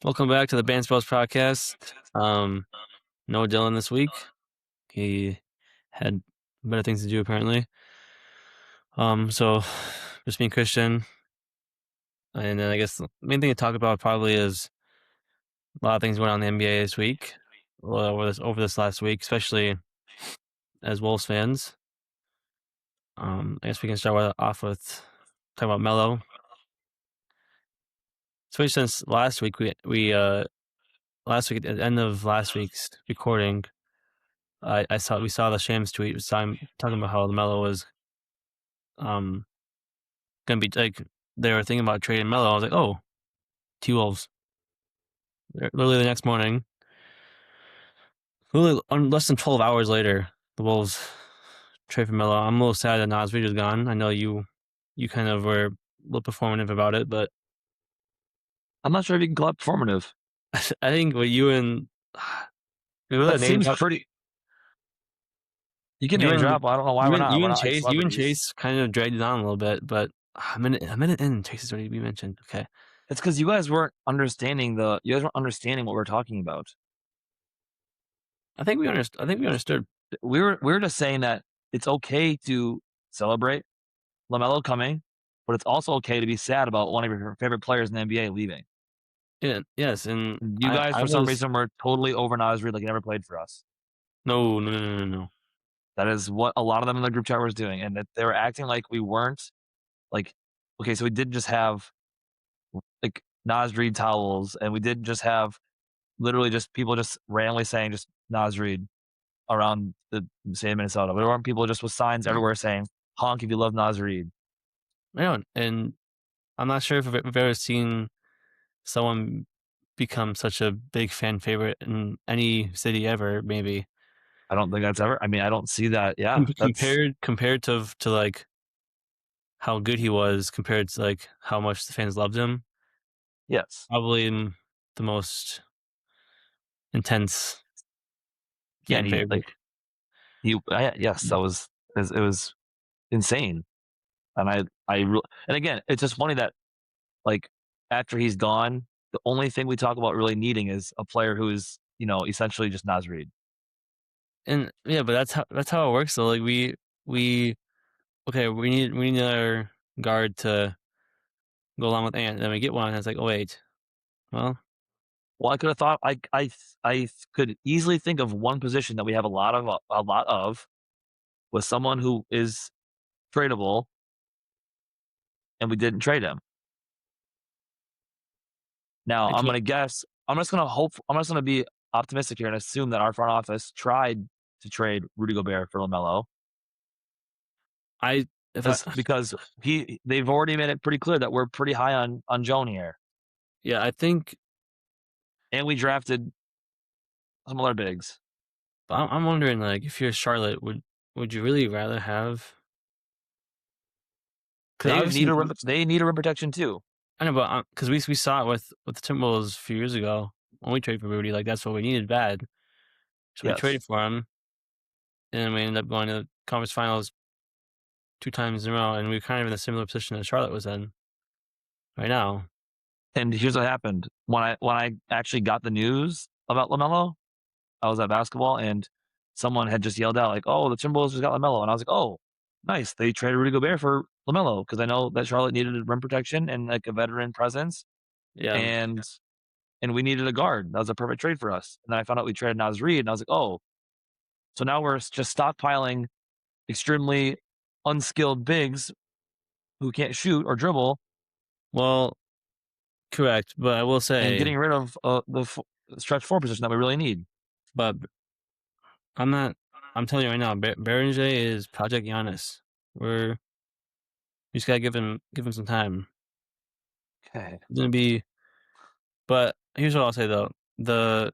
Welcome back to the Band Spells podcast. No Dylan this week. He had better things to do apparently. So just me and Christian. And then I guess the main thing to talk about probably is a lot of things going on in the NBA this week. Well, over this last week, especially as Wolves fans. I guess we can start off with talking about Mello. Especially since last week at the end of last week's recording, we saw the Shams tweet talking about how Mello was gonna be like they were thinking about trading Mello. I was like, oh, T-Wolves. Literally the next morning, literally less than 12 hours later, the Wolves trade for Mello. I'm a little sad that Nas Reed is gone. I know you kind of were a little performative about it, but I'm not sure if you can call it performative. I think what you and That name seems drop, pretty. You can you name and drop. I don't know why we're not. you We're and not like Chase celebrities. kind of dragged it on a little bit, but a minute in, Chase has already been mentioned. Okay, It's because you guys weren't understanding You guys weren't understanding what we're talking about. I think we understood. I think we understood. We were just saying that it's okay to celebrate LaMelo coming, but it's also okay to be sad about one of your favorite players in the NBA leaving. Yeah, yes, and You guys, I for some was reason, were totally over Nas Reed like he never played for us. no. That is what a lot of them in the group chat was doing, and that they were acting like we weren't like. Okay, so we did just have like Nas Reed towels, and we did just have literally just people just randomly saying just Nas Reed around the state of Minnesota. There weren't people just with signs everywhere saying honk if you love Nas Reed. I don't, and I'm not sure if we've ever seen someone become such a big fan favorite in any city ever. Maybe I don't think that's ever. I mean, I don't see that. Yeah, that's compared to like how good he was compared to like how much the fans loved him. yes. Probably the most intense Yeah, and fan favorite. yes, it was insane. And and again, it's just funny that like after he's gone, the only thing we talk about really needing is a player who is essentially just Nas Reed. And yeah, but that's how it works though. Like we okay, we need another guard to go along with Ant. Then we get one, and it's like, oh wait, well, Well, I could have thought I could easily think of one position that we have a lot of with someone who is tradable, and we didn't trade him. Now I I'm can't. gonna guess. I'm just gonna hope. I'm just gonna be optimistic here and assume that our front office tried to trade Rudy Gobert for Lamelo I if I because they've already made it pretty clear that we're pretty high on Joan here, yeah, I think and we drafted some other bigs. I'm wondering, like, if you're Charlotte, would you really rather have? Because obviously, They need a rim protection too. I know, but because we saw it with the Timberwolves a few years ago when we traded for Rudy, like that's what we needed bad. So we Yes, traded for him, and we ended up going to the conference finals 2 times in a row, and we are kind of in a similar position that Charlotte was in right now. and here's what happened when I actually got the news about Lamelo. I was at basketball and someone had just yelled out like, "Oh, the Timberwolves just got Lamelo," and I was like, "Oh, nice! They traded Rudy Gobert for Lamelo because I know that Charlotte needed rim protection and like a veteran presence, Yeah. and we needed a guard. That was a perfect trade for us." And then I found out we traded Nas Reed, and I was like, "Oh, so now we're just stockpiling extremely unskilled bigs who can't shoot or dribble Well, correct, but I will and say, getting rid of stretch four position that we really need." but I'm not. I'm telling you right now, Berenger is Project Giannis. We just gotta give him some time. Okay. It's gonna be. But here's what I'll say though: the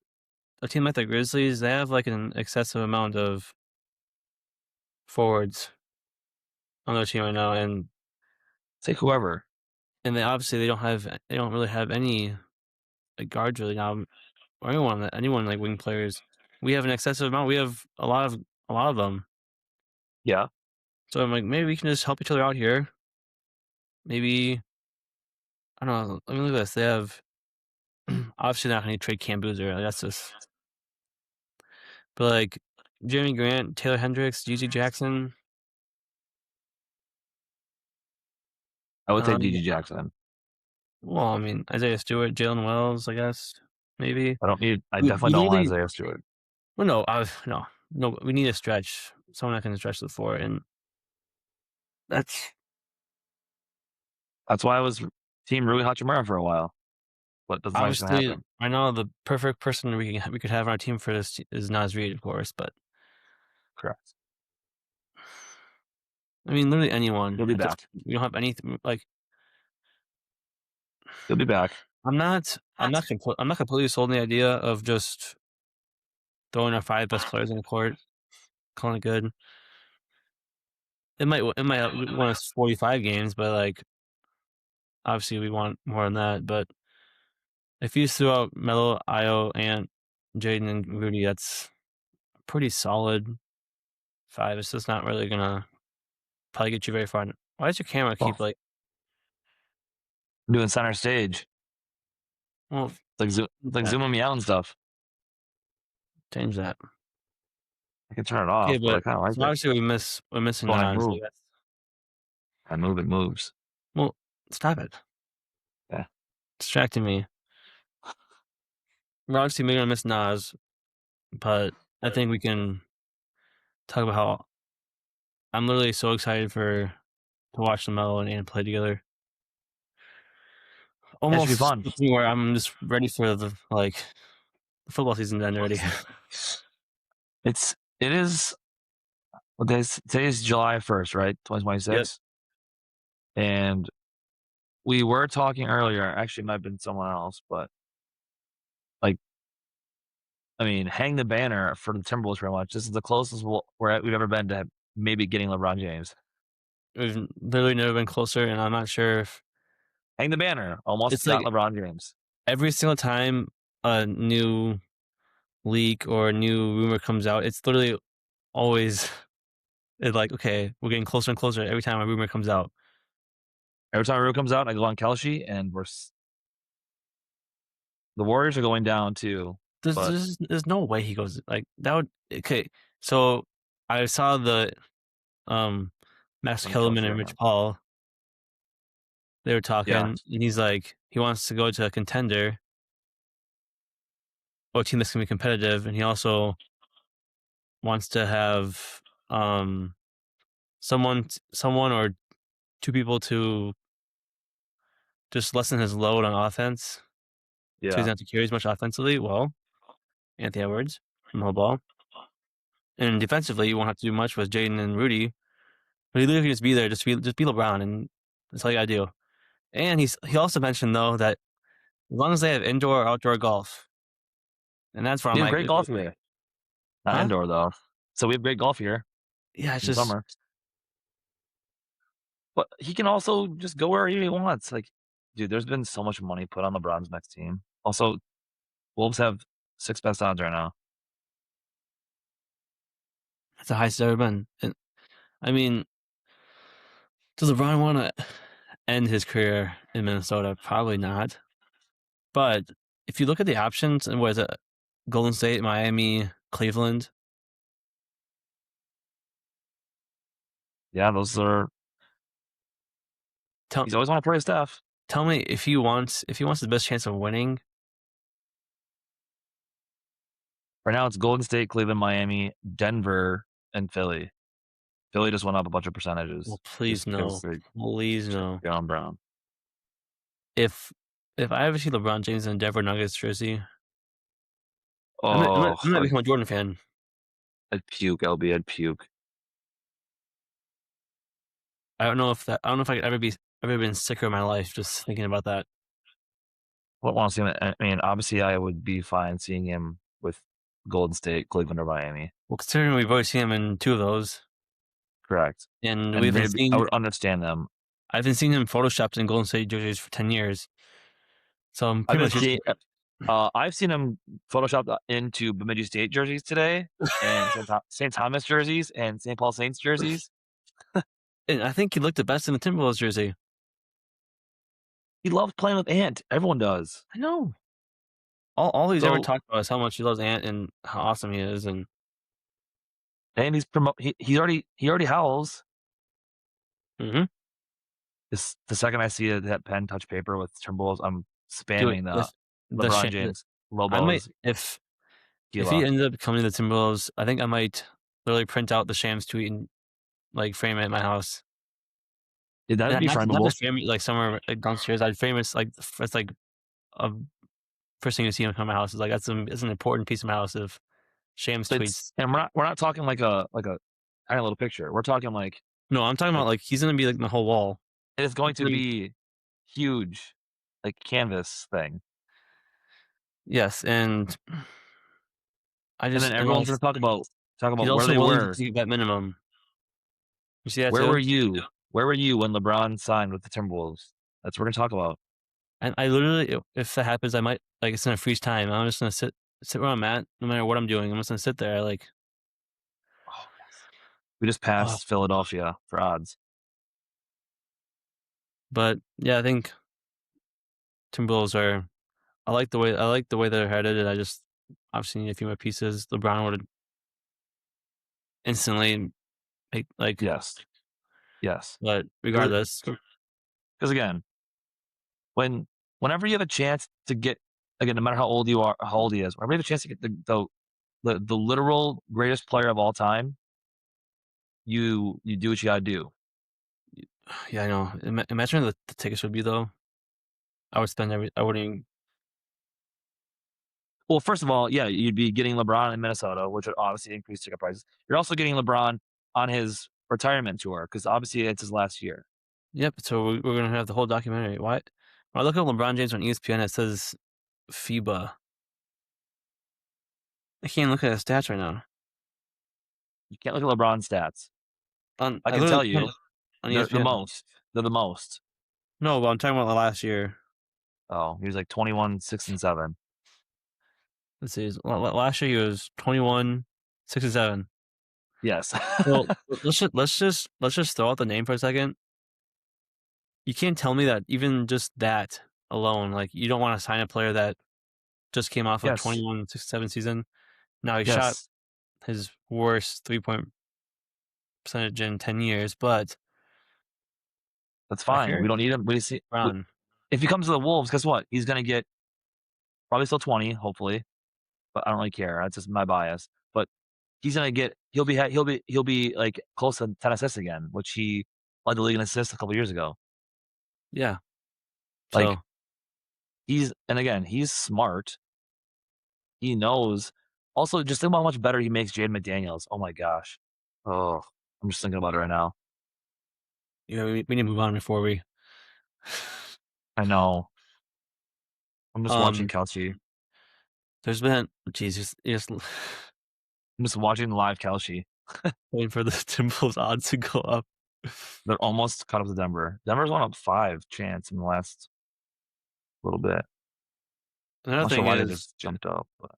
a team like the Grizzlies, they have like an excessive amount of forwards on their team right now, Take whoever. and they don't really have any like guards really now or anyone like wing players. We have an excessive amount. We have a lot of them. Yeah. So I'm like, maybe we can just help each other out here. Maybe I don't know. Let me look at this. They have obviously not gonna trade Cam Boozer. Like, that's just, but like Jeremy Grant, Taylor Hendricks, GG Jackson. I would take Um, DG Jackson. well, I mean Isaiah Stewart, Jalen Wells, I guess maybe. I We definitely don't want literally, Isaiah Stewart. well, no, no. We need a stretch. Someone that can stretch the floor, and that's That's why I was team Rui Hachimura for a while, but that's not going to obviously happen. I know the perfect person we could have on our team for this is Nas Reed, of course, but Correct. I mean literally anyone He'll be at this. back. We don't have anything like. He'll be back. I'm not completely sold on the idea of just throwing our 5 best players on the court, calling it good. It might win us 45 games, but like obviously we want more than that. But if you threw out Mello, Io, and Jaden and Rudy, that's pretty solid 5. It's just not really gonna probably get you very far. Why does your camera keep Well, like? I'm doing center stage. Well, It's like that zooming me out and stuff. change that. I can turn it Okay, off, but I but kind of like so it. obviously we're missing When I Nas. move, I guess. I move, it moves. Well, stop it, Yeah. distracting me. We're obviously gonna miss Nas, but I think we can talk about how I'm literally so excited to watch Mello and Ann play together. That should be Almost fun. to the point where I'm just ready for the football season to end already. It is, what day is, today is July 1st, right? Yep. 2026. And we were talking earlier, actually, it might have been someone else, but like, I mean, hang the banner for the Timberwolves pretty much. This is the closest we've ever been to maybe getting LeBron James. We've literally never been closer, and I'm not sure if Hang the banner. Almost it's got like LeBron James. every single time a new leak or a new rumor comes out, it's literally always it's like, okay, we're getting closer and closer every time a rumor comes out. Every time a rule comes out, I go on Kelshi, and the Warriors are going down too. But There's no way he goes like that would okay. So I saw the um Max I'm Kelshi Kellerman and right Rich now. Paul. They were Yeah, talking, and he's like, he wants to go to a contender or a team that's gonna be competitive, and he also wants to have someone or 2 people to just lessen his load on offense, so he yeah. doesn't have to carry as much offensively. Well, Anthony Edwards from the ball, and defensively, you won't have to do much with Jaden and Rudy. But he literally can just be there, just be LeBron, and that's all you gotta do. And he also mentioned though that as long as they have indoor or outdoor golf, and that's where We I'm have like, great golf here. Not huh? indoor though. So we have great golf here Yeah, it's in the just summer. But he can also just go where he wants. Like, dude, there's been so much money put on LeBron's next team. Also, Wolves have 6 best odds right now. it's the highest it's ever been. And I mean, does LeBron want to end his career in Minnesota? Probably not. But if you look at the options, and what is it? Golden State, Miami, Cleveland. Yeah, those are. Tell He's always want to play his Steph. tell me if he wants the best chance of winning. Right now, it's Golden State, Cleveland, Miami, Denver, and Philly. Philly just went up a bunch of percentages Well, please just because no, they please took no. Jaylen Brown. If if I ever see LeBron James in a Denver Nuggets jersey, Oh, I'm gonna become a Jordan fan. I'd puke, LB. I'd puke. I don't know if I could ever been sicker in my life just thinking about that. What want to see him? I mean, obviously, I would be fine seeing him with Golden State, Cleveland, or Miami. Well, considering we've already seen him in 2 of those, Correct. and And maybe I would understand them. I've been seeing him photoshopped in Golden State jerseys for 10 years. So I'm I've pretty been much used seeing. to it. I've seen him photoshopped into Bemidji State jerseys today, and St. Thomas jerseys, and St. Paul Saints jerseys. And I think he looked the best in the Timberwolves jersey. He loves playing with Ant. Everyone does. I know. all he's ever So talked about is how much he loves Ant and how awesome he is, and and he already howls. mhm. This the second I see that pen touch paper with Timberwolves, I'm Dude, spamming the if the LeBron sha the James I might Lobos if he Gila. ended up coming to the Timberwolves, I think I might literally print out the Shams tweet and, like, frame it at my house. Yeah, that would And be not frameable. just frame it, like, somewhere, like, downstairs, I'd frame it, like, it's like a first thing you see him come to my house is, like, that's an important piece of my house if Shams It's tweets. and we're not talking like a tiny little picture. We're talking No, I'm talking about, like like, he's gonna be, like, my whole wall. it is going to Literally. be huge, like canvas thing. Yes, and I And then just and everyone's gonna also talk about he's where also they willing to were. take that minimum. You see that Where were too? you? Where were you when LeBron signed with the Timberwolves? That's what we're gonna talk about. And I literally, if that happens, I might like, it's gonna freeze time. I'm just gonna sit where I'm at, no matter what I'm doing. I'm just gonna sit there, like, Oh, yes. We just oh. passed Philadelphia for odds. But yeah, I think Timberwolves are. I like the way they're headed, and I just obviously need a few more pieces. LeBron would instantly make like, Yes. Yes. but Because regardless, again, when whenever you have a chance to get again, no matter how old you are, how old he is, whenever you have a chance to get the literal greatest player of all time, you do what you gotta do. yeah, I know. Imagine the tickets would be though. I would spend every. I wouldn't even. Well, first of all, yeah, you'd be getting LeBron in Minnesota, which would obviously increase ticket prices. You're also getting LeBron on his retirement tour because obviously it's his last year. Yep. So we're gonna have the whole documentary. Why? When I look at LeBron James on ESPN, it says FIBA. I can't look at his stats right now. You can't look at LeBron's stats. I I can literally tell can't you, on they're the ESPN. most. They're the most. No, but I'm talking about the last year. Oh, he was like 21, 6 and 7. Let's see. Last year he was 21, 67. Yes. Well, let's just throw out the name for a second. You can't tell me that even just that alone, like, you don't want to sign a player that just came off of Yes. 21-67 season. Now he shot Yes. his worst 3-point percentage in 10 years, but That's I fine. We heard don't need him. We see Brown. if he comes to the Wolves, guess what? He's gonna get probably still 20, hopefully, but I don't really care. That's just my bias. But he's gonna get he'll be like close to 10 assists again, which he led the league in assists a couple years ago. Yeah. Like So and again, he's smart. He knows. Also, just think about how much better he makes Jaden McDaniels. Oh my gosh. Oh, I'm just thinking about it right now. we need to move on before we. I know. I'm just watching um, Kelce. there's been Jesus, just I'm just watching live Kelce. waiting for the Timberwolves odds to go up. They're almost caught up to Denver. Denver's won up 5 chance in the last little bit. I'm Another not sure thing why they is, just jumped up, but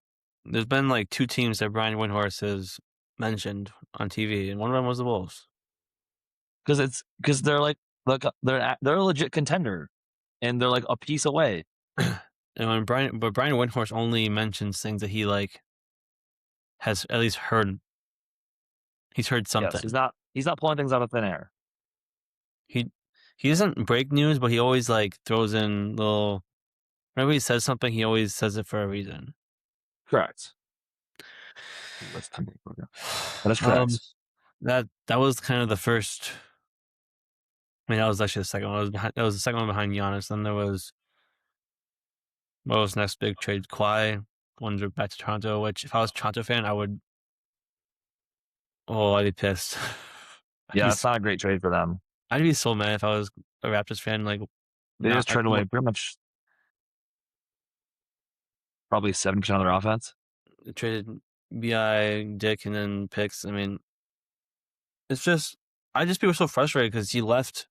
there's been like two teams that Brian Windhorst has mentioned on TV, and one of them was the Wolves. because they're they're a legit contender, and they're like a piece away. And Brian Windhorst only mentions things that he like has at least heard. He's heard Yes, something. he's not pulling things out of thin air. He he doesn't break news, but he always like throws in little. Whenever he says something, he always says it for a reason. Correct. That's That is Um, correct. that was kind of the first. I mean, that was actually the second one. That was the second one behind Giannis. Then there was what was next big trade? Kawhi wanted back to Toronto. Which, if I was a Toronto fan, I would. Oh, I'd be pissed. I'd Yeah, be it's not a great trade for them. I'd be so mad if I was a Raptors fan. Like, They not just traded away pretty much probably 70% of their offense. traded Bi, Dick, and then picks. I mean, it's just I just be so frustrated because he left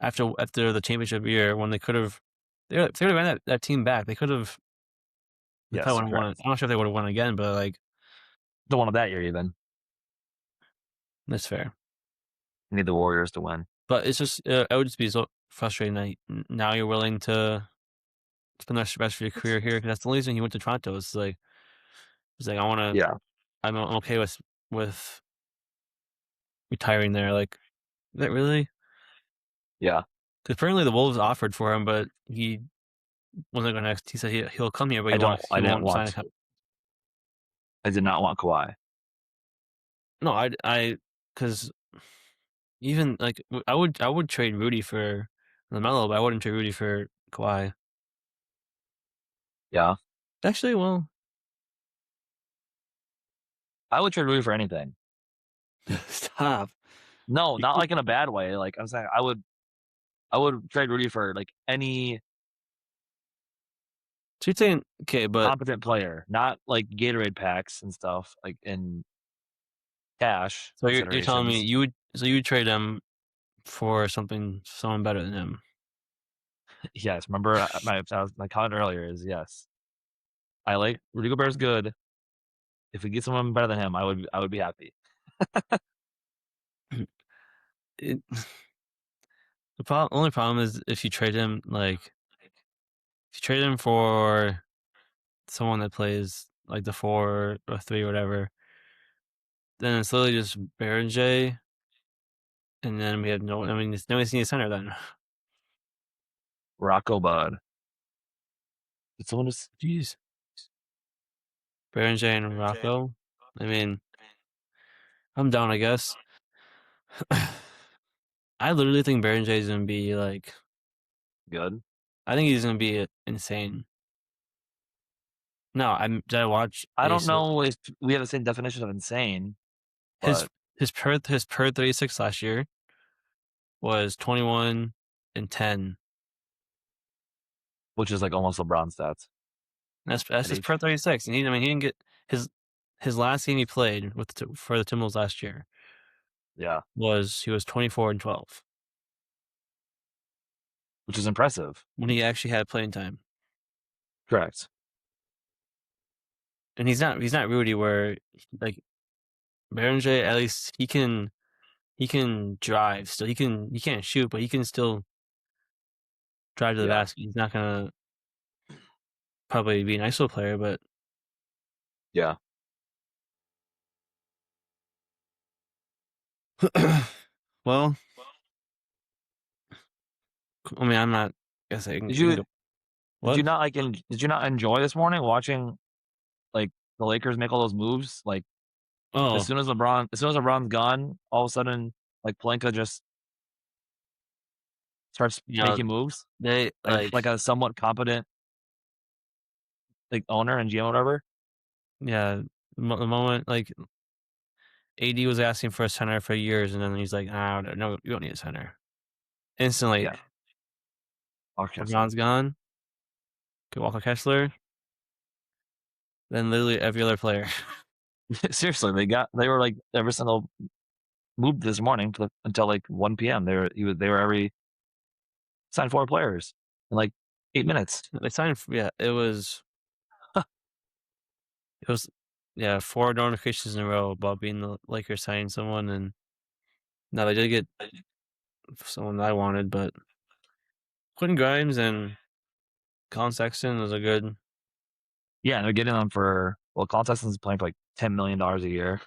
after the championship year when they could have. If they would have ran that team back, they could have. They Yes, probably would have won. correct. I'm not sure if they would have won again, but like, The one of that year even. that's fair. You need the Warriors to win. But it's just, it would just be so frustrating that now you're willing to. spend the rest of your career here. 'Cause that's the only reason he went to Toronto. It's like he's like, Yeah, I'm okay with retiring there. Like, is that really? yeah. 'Cause apparently the Wolves offered for him, but he wasn't gonna. He said he'll come here, but I he didn't won't sign a want. I did not want Kawhi. no. Because even like I would trade Rudy for LaMelo, but I wouldn't trade Rudy for Kawhi. Yeah, Actually, well, I would trade Rudy for anything. stop. No, You not keep, like in a bad way. Like I'm saying, I would trade Rudy for like any so you're saying okay, but competent player, not like Gatorade packs and stuff, like in cash so you're telling me considerations. you would trade him for someone better than him. Yes, remember my comment earlier is yes. I like Rudy Gobert's good. If we get someone better than him, I would be happy. It, only problem is if you trade him like if you trade him for someone that plays like the 4 or 3 or whatever, then it's literally just Baron J, and then we have no. I mean, it's nobody's need a center then. Rocco Bud. Did someone just Jeez, Baron J and Rocco. I mean, I'm down. I guess. I literally think Baron J is gonna be like. good? I think he's gonna be insane. No, did I watch I a don't know if we have the same definition of insane, his but his per 36 last year was 21 and 10. which is like almost LeBron stats That's at his age. per 36, and I mean he didn't get his last game he played for the Timberwolves last year Yeah, was he was 24 and 12 which is impressive. when he actually had playing time. Correct. And he's not Rudy where like Baron J at least he can drive still he can't shoot but he can still drive to the Yeah. basket. He's not gonna probably be an ISO player, but Yeah. well, I mean I'm not. I guess Did we can you go. What? did you not enjoy this morning watching like the Lakers make all those moves? Like Oh, as soon as LeBron's gone, all of a sudden like Pelinka just starts you know making moves they like like a somewhat competent like owner and GM or whatever. yeah the moment like AD was asking for a center for years, and then he's like, "Ah, no, you don't need a center." Instantly, Yeah. Mark Kessler. LeBron's gone. Walker Kessler, then literally every other player. Seriously, they were like every single move this morning until like 1 p.m. They were every signed 4 players in like 8 minutes. They signed. Yeah, it was yeah 4 notifications in a row about being the Lakers signing someone, and now they did get someone that I wanted, but Quentin Grimes and Colin Sexton was a good. Yeah, and they're getting them for Colin Sexton's playing for like $10 million a year.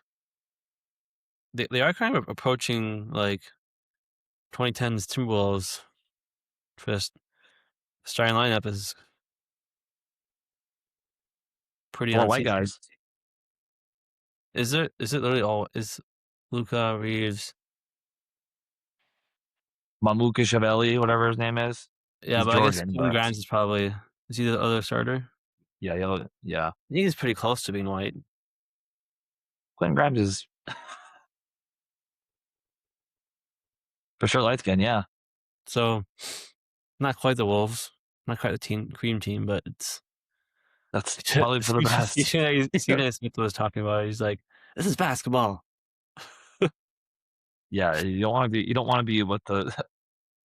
They are kind of approaching like 2010s Timberwolves for this starting lineup is pretty More white unseen. guys. Is it literally all is Luca Reeves? Mamuka Shavelli, whatever his name is. Yeah, He's but I guess Georgian, Quentin but Grimes is he the other starter? yeah, yeah. I think he's pretty close to being white. Quentin Grimes is for sure light skin, yeah. So not quite the Wolves, not quite the cream team, but it's That's probably for the best. Stephen A. Smith was talking about it. He's like, "This is basketball." Yeah, you don't want to be what the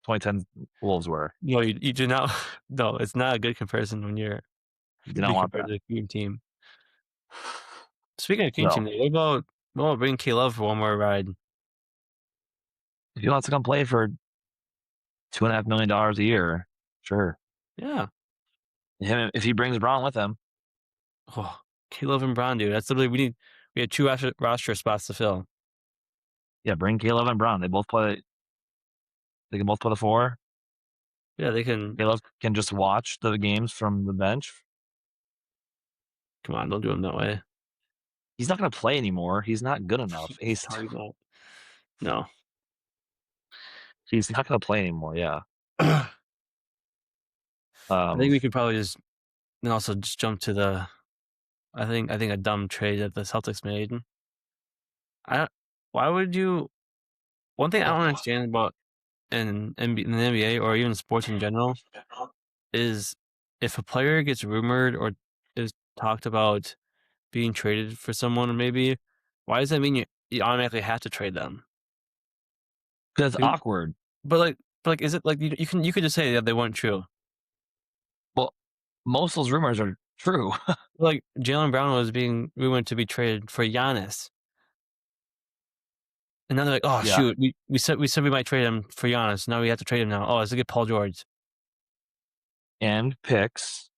2010 Wolves were. No, you do not. No, it's not a good comparison when you're You do not being want compared that. to the cream team. Speaking of cream team, No. what about bringing K Love for one more ride? If he wants to come play for $2.5 million a year, sure. Yeah, Him if he brings Braun with him. Oh, Caleb and Brown, dude. That's literally we had 2 roster spots to fill. Yeah, bring Caleb and Braun. They can both play the 4. Yeah, they can. Caleb can just watch the games from the bench. Come on, don't do them that way. He's not gonna play anymore. He's not good enough. No, he's not. No. He's not gonna play anymore, yeah. I think Um, we could probably just and also just jump to the I think a dumb trade that the Celtics made. I don't why would you one thing I don't understand about in the NBA or even sports in general is if a player gets rumored or is talked about being traded for someone maybe, why does that mean you automatically have to trade them? 'cause it's Like, awkward. but like, is it like you could just say that they weren't true. Well, most of those rumors are true. Like Jalen Brown was being rumored to be traded for Giannis. And now they're like, "Oh, Yeah, shoot, we said we might trade him for Giannis. Now we have to trade him now. Oh, let's get Paul George." and picks.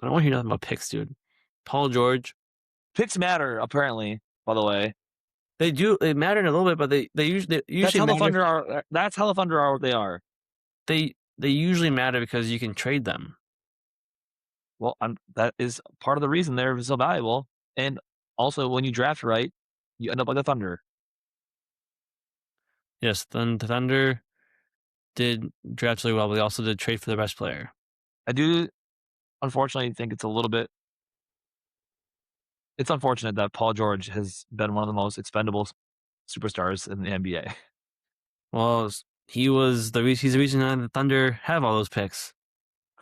I don't wanna hear nothing about picks, dude. Paul George, Picks matter, apparently, by the way. they matter in a little bit, but they That's usually how the matter Thunder are that's how the Thunder are what they are. they usually matter because you can trade them. Well, that is part of the reason they're so valuable, and also when you draft right, you end up like the Thunder. Yes, then the Thunder did draft really well, but they also did trade for the best player. I do unfortunately think it's unfortunate that Paul George has been one of the most expendable superstars in the NBA. Well, he's the reason that the Thunder have all those picks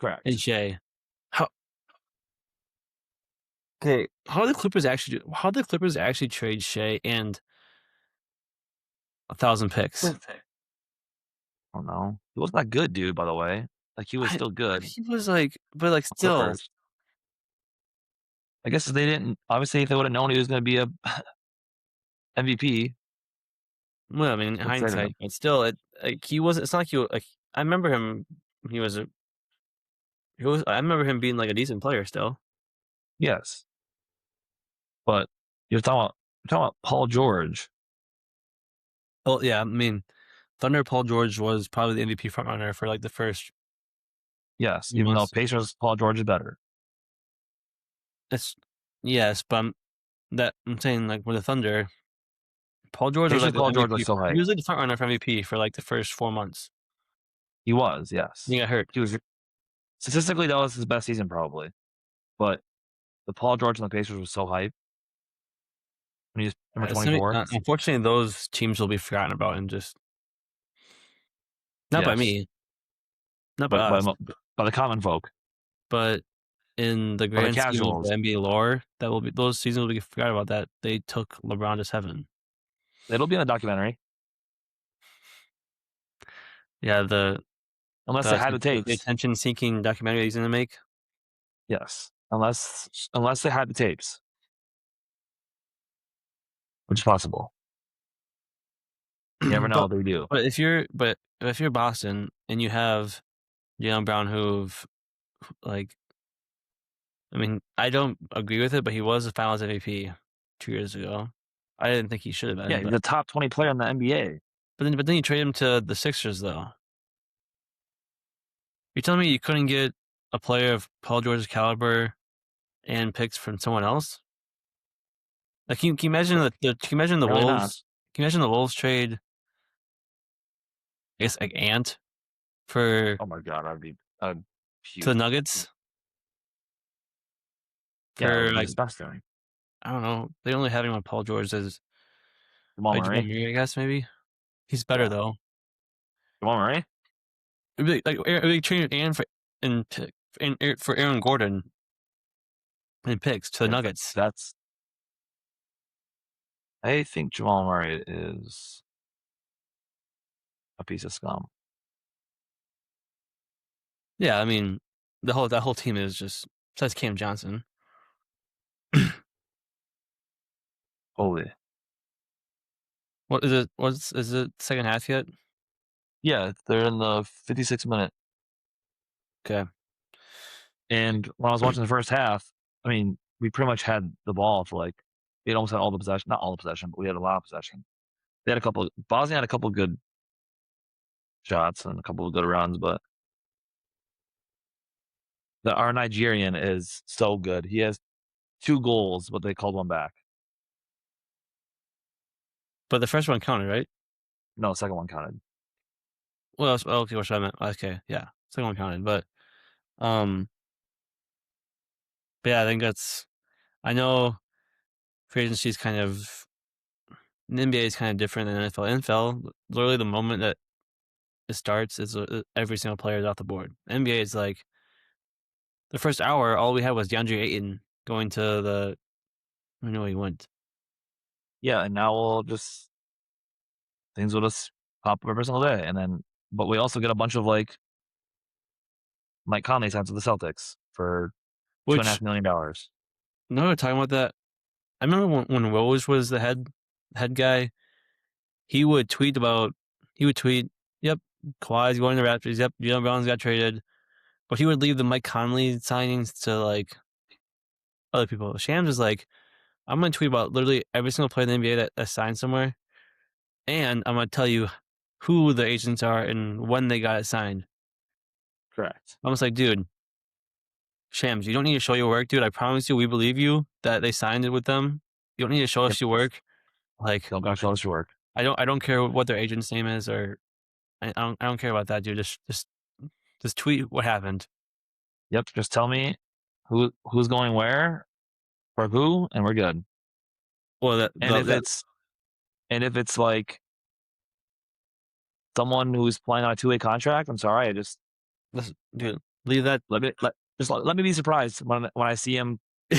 and Correct. Shea. How okay, how did the Clippers actually trade Shea and 1,000 picks? I don't know. He wasn't that good, dude, by the way. Like, he was I still good he was like but, like, on still, Clippers. I guess if they didn't obviously, if they would've known he was gonna be a MVP, well, I mean, in would have traded him. hindsight, but still, he wasn't it's not like I remember him he was a I remember him being, like, a decent player still. Yes, but you're talking about Paul George. Oh, yeah, I mean, Thunder Paul George was probably the MVP frontrunner for, like, the first Yes, few even though months. Pacers Paul George is better. It's yes, but I'm saying, like, with the Thunder, Paul George was, Pacers like, the Paul George was MVP so he hype. was, like, the frontrunner for MVP for, like, the first 4 months. He was, He yes. got hurt. He was statistically, that was his best season probably, but the Paul George on the Pacers was so hype when he was number It's gonna be 24. unfortunately, those teams will be forgotten about and just not by Yes, me, not by but us, by the common folk, but in the by the grand scheme of the casuals. NBA lore, that will be those seasons will be forgot about that they took LeBron to 7. It'll be in the documentary, Yeah, unless they had the the tapes. attention-seeking documentary he's gonna make. Yes, unless they had the tapes, which is possible. You never know, But they do. if you're Boston and you have Jaylen Brown who've, like I mean, I don't agree with it, but he was a Finals MVP 2 years ago. I didn't think he should have Yeah, been, he's a top 20 player in the NBA. but then you trade him to the Sixers, though. You're telling me you couldn't get a player of Paul George's caliber and picks from someone else? Like, can you imagine can you imagine the Apparently not. Wolves? Can you imagine the Wolves trade, I guess, like Ant for Oh my god, I'd to the puke. Nuggets Yeah, it for would be like disgusting. I don't know. They only have him on Paul George as Jamal like Jamal Murray? Murray, I guess maybe he's better Yeah. though. Jamal Murray? It'd be traded Ant for for Aaron Gordon and picks to the Yeah, Nuggets. that's I think Jamal Murray is a piece of scum. Yeah, I mean that whole team is just besides Cam Johnson. Holy. What is it? Is it second half yet? Yeah, they're in the 56th minute. Okay. And when I was watching the first half, I mean, we pretty much had the ball for like we almost had all the possession, not all the possession, but we had a lot of possession. They had a couple. Bosnia had a couple good shots and a couple of good runs, but our Nigerian is so good. He has 2 goals, but they called one back. But the first one counted, right? No, the second one counted. Well, okay, what I meant. Okay, yeah, second one counted, um, but yeah, I think that's. I know free agency is kind of the NBA is kind of different than NFL. NFL, literally, the moment that it starts is every single player is off the board. NBA is like the first hour, all we had was DeAndre Ayton going to the. I know he went. Yeah, and now we'll just things will just pop up every single day, and then but we also get a bunch of like Mike Conley signed to the Celtics for two and a Which half million dollars. no, we're talking about that. I remember when Woj was the head guy. He would tweet about. He would tweet, "Yep, Kawhi's going to the Raptors. Yep, Jalen Brown's got traded." But he would leave the Mike Conley signings to like other people. Shams is like, I'm gonna tweet about literally every single player in the NBA that signed somewhere, and I'm gonna tell you who the agents are and when they got it signed. Correct. I was like, dude, Shams, you don't need to show your work, dude. I promise you, we believe you that they signed it with them. You don't need to show Yep. us your work. Like, Don't gotta show us your work. I don't care what their agent's name is, or I don't care about that, dude. Just tweet what happened. Yep. Just tell me who's going where for who, and we're good. Well, And if it's like someone who's playing on a 2-way contract, I'm sorry, I just dude, leave that. let me be surprised when I see him in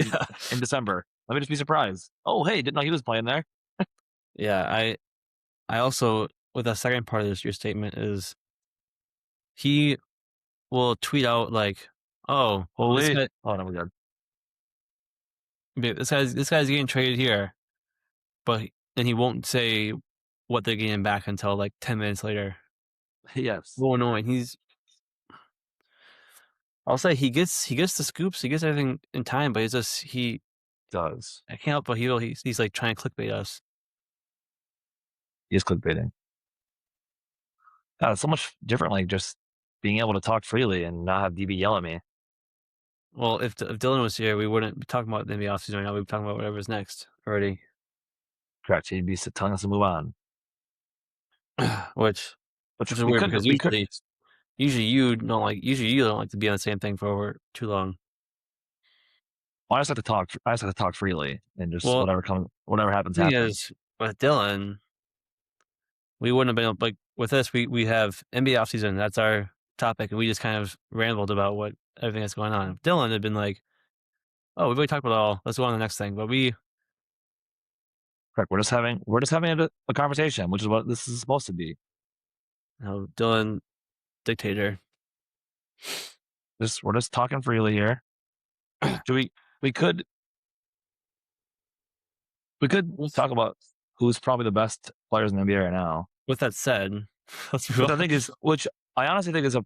Yeah, in December. Let me just be surprised. Oh, hey, didn't know he was playing there. yeah. I also with the second part of your statement is he will tweet out like, "Oh, this Holy. guy, Oh, no, we're good. this guy's getting traded here," but then he won't say what they're getting back until like 10 minutes later. Yes, So annoying. I'll say he gets the scoops, he gets everything in time, but he does. I can't help but he's like trying to clickbait us. He is clickbaiting. God, it's so much different, like just being able to talk freely and not have DB yell at me. Well, if Dylan was here, we wouldn't be talking about the NBA offseason right now. We'd be talking about whatever's next already. Correct. He'd be telling us to move on. which Which which is we weird could because we could usually you don't like to be on the same thing for over too long. I just have to talk. I just have to talk freely and just Well, whatever happens, the thing happens. is with Dylan, we wouldn't have been like with this. We have NBA offseason. That's our topic, and we just kind of rambled about what everything that's going on. If Dylan had been like, "Oh, we've already talked about it all. Let's go on to the next thing." But Correct. We're just having a conversation, which is what this is supposed to be. Dylan dictator. We're just talking freely here. Do we could we could with talk about who's probably the best players in the NBA right now. with that said, let's move Which I on. think is which I honestly think is a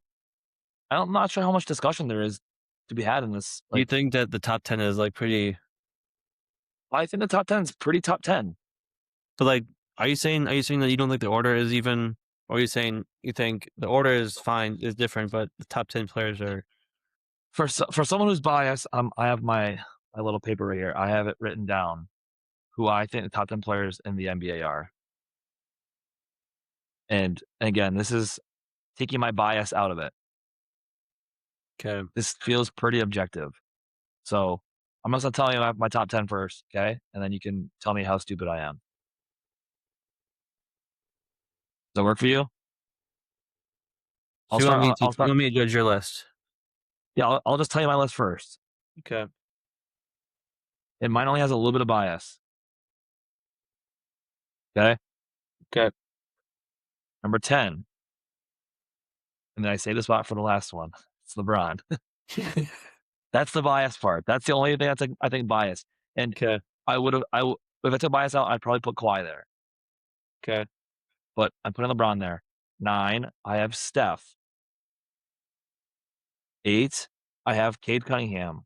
I'm not sure how much discussion there is to be had in this. Do you Like think that the top 10 is like pretty? I think the top 10 is pretty top 10. But like, are you saying that you don't think the order is even, or are you saying you think the order is fine, is different, but the top 10 players are For someone who's biased, I have my little paper right here. I have it written down who I think the top 10 players in the NBA are. And again, this is taking my bias out of it. okay? This feels pretty objective. So I'm just gonna tell you my top 10 first, okay? And then you can tell me how stupid I am. Does that work for you? So you want me to I'll you start. want me to judge your list? Yeah, I'll just tell you my list first. Okay. And mine only has a little bit of bias. Okay. Okay. Number 10. And then I say the spot for the last one. It's LeBron. That's the bias part. That's the only thing that's like, I think bias. And Okay. if I took bias out, I'd probably put Kawhi there. Okay. But I'm putting LeBron there. 9, I have Steph. 8, I have Cade Cunningham.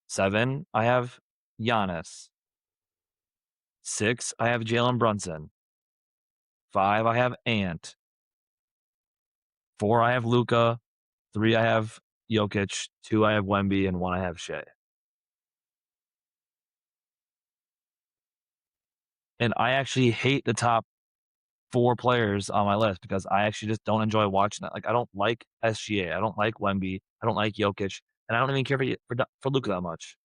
7, I have Giannis. 6, I have Jalen Brunson. 5, I have Ant. 4, I have Luca. 3, I have Jokic. 2, I have Wemby, and 1, I have Shea. And I actually hate the top 4 players on my list because I actually just don't enjoy watching that. Like, I don't like SGA. I don't like Wemby. I don't like Jokic, and I don't even care for Luka that much.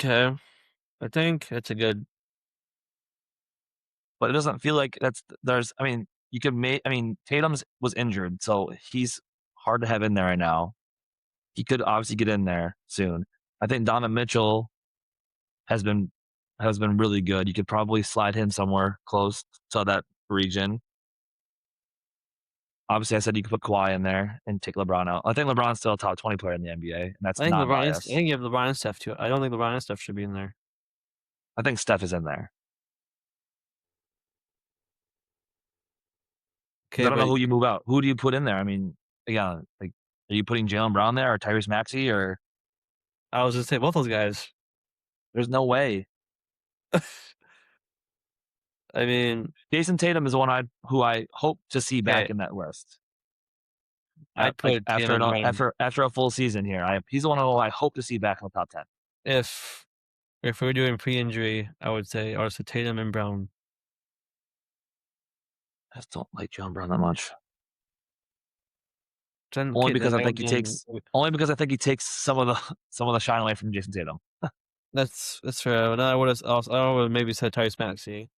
Okay, I think that's a good. But it doesn't feel like there's. I mean, you could make. I mean, Tatum's was injured, so he's hard to have in there right now. He could obviously get in there soon. I think Donovan Mitchell has been really good. You could probably slide him somewhere close to that region. Obviously, I said you could put Kawhi in there and take LeBron out. I think LeBron's still a top 20 player in the NBA, and that's I think not LeBron is. I bias. think you have LeBron and Steph too. I don't think LeBron and Steph should be in there. I think Steph is in there because Okay, I don't know but who you move out. Who do you put in there? I mean, again, like, are you putting Jalen Brown there or Tyrese Maxey or I was just say both those guys. there's no way. I mean, Jason Tatum is the one who I hope to see back okay, in that list. I'd Like put Tatum and Brown after a full season here, he's the one who I hope to see back in the top 10. if we were doing pre-injury. I would say also Tatum and Brown. I just don't like Jalen Brown that much. Then Only okay, because I think he then takes some of the some of the shine away from Jason Tatum. that's fair. But then I would have maybe said Tyrese Maxey.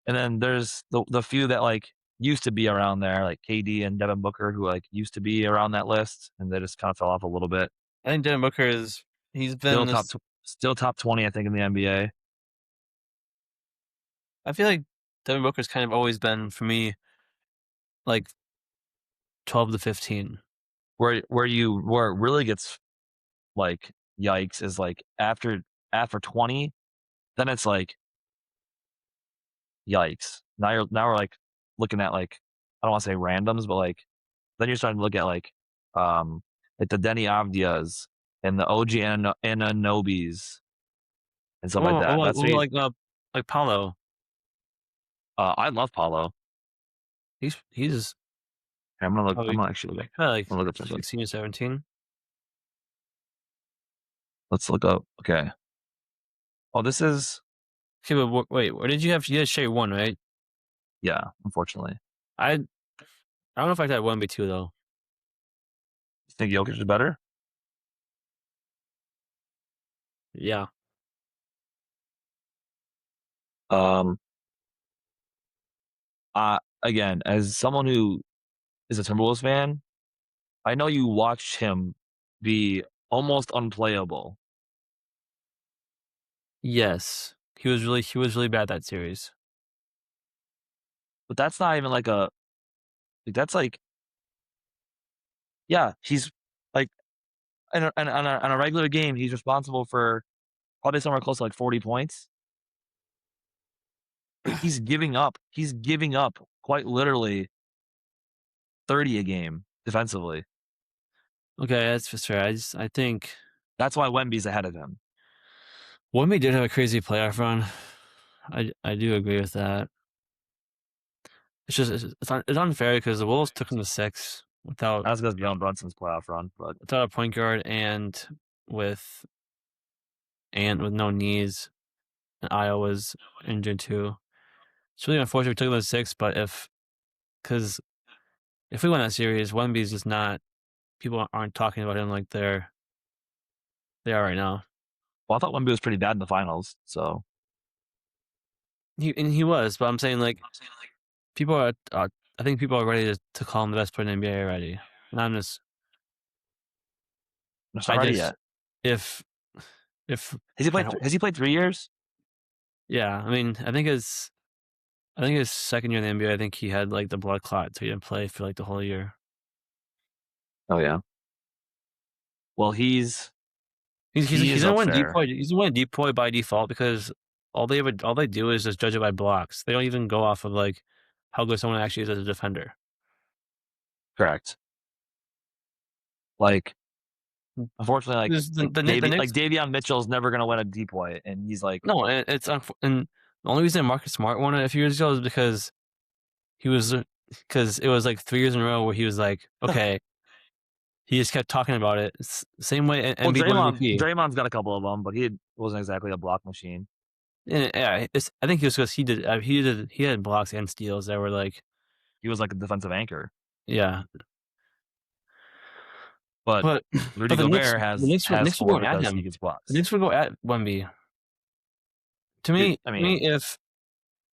And then there's the few that like used to be around there, like KD and Devin Booker, who like used to be around that list, and they just kind of fell off a little bit. I think Devin Booker is he's Still been this. still top 20, I think, in the NBA. I feel like Devin Booker's kind of always been for me like 12 to 15. Where it really gets like yikes is like after 20, then it's like yikes. Now we're like looking at like I don't want to say randoms, but like then you're starting to look at like the Denny Avdias and the OG Ananobis and stuff like that. That's what you, Like Paulo. I love Paulo. He's Here, I'm gonna look. I'm probably gonna actually look. like I'm gonna look up something. 16 or 17. Let's look up. Okay. Oh, this is Okay, but wait, what did you have? You had Shea 1, right? yeah. Unfortunately, I don't know if I had 1B2 though. you think Jokic is better? Yeah. Um. Again, as someone who is a Timberwolves fan, I know you watched him be almost unplayable. Yes. He was really bad that series. But that's not even that's like yeah, he's like on a regular game, he's responsible for probably somewhere close to like 40 points. He's giving up. He's giving up quite literally 30 a game defensively. Okay, that's for sure. I think That's why Wemby's ahead of him. Wemby did have a crazy playoff run. I do agree with that. It's just it's unfair because the Wolves took him to 6 I was going to Jalen Brunson's playoff run, but without a point guard with with no knees, and Io was injured too. It's really unfortunate we took him to 6, but because if we win that series, Wemby's just not. People aren't talking about him like they are right now. well, I thought Wemby was pretty bad in the finals. So He was, but I'm saying like people are. I think people are ready to call him the best player in the NBA already, and I'm just. it's not I ready just yet. if if Has he I played? don't. Has he played 3 years? Yeah, I mean, I think his second year in the NBA, I think he had like the blood clot, so he didn't play for like the whole year. Oh yeah. Well, he He's is gonna up win there. depoy. He's gonna win depoy by default because all they do is just judge it by blocks. They don't even go off of like how good someone actually is as a defender. Correct. Like, unfortunately, There's the Knicks. Like Davion Mitchell's never gonna win a depoy, and he's like, No, and and the only reason Marcus Smart won it a few years ago is because he was because it was like 3 years in a row where he was like, okay, he just kept talking about it. Same way well, Embiid won MVP. Draymond's got a couple of them, but wasn't exactly a block machine. And yeah, I think it was because he had blocks and steals that were like, He was like a defensive anchor. yeah. But But Rudy Gobert has Knicks were 4 going at because he him. gets The blocks. Knicks would go at Wemby. Dude, I mean,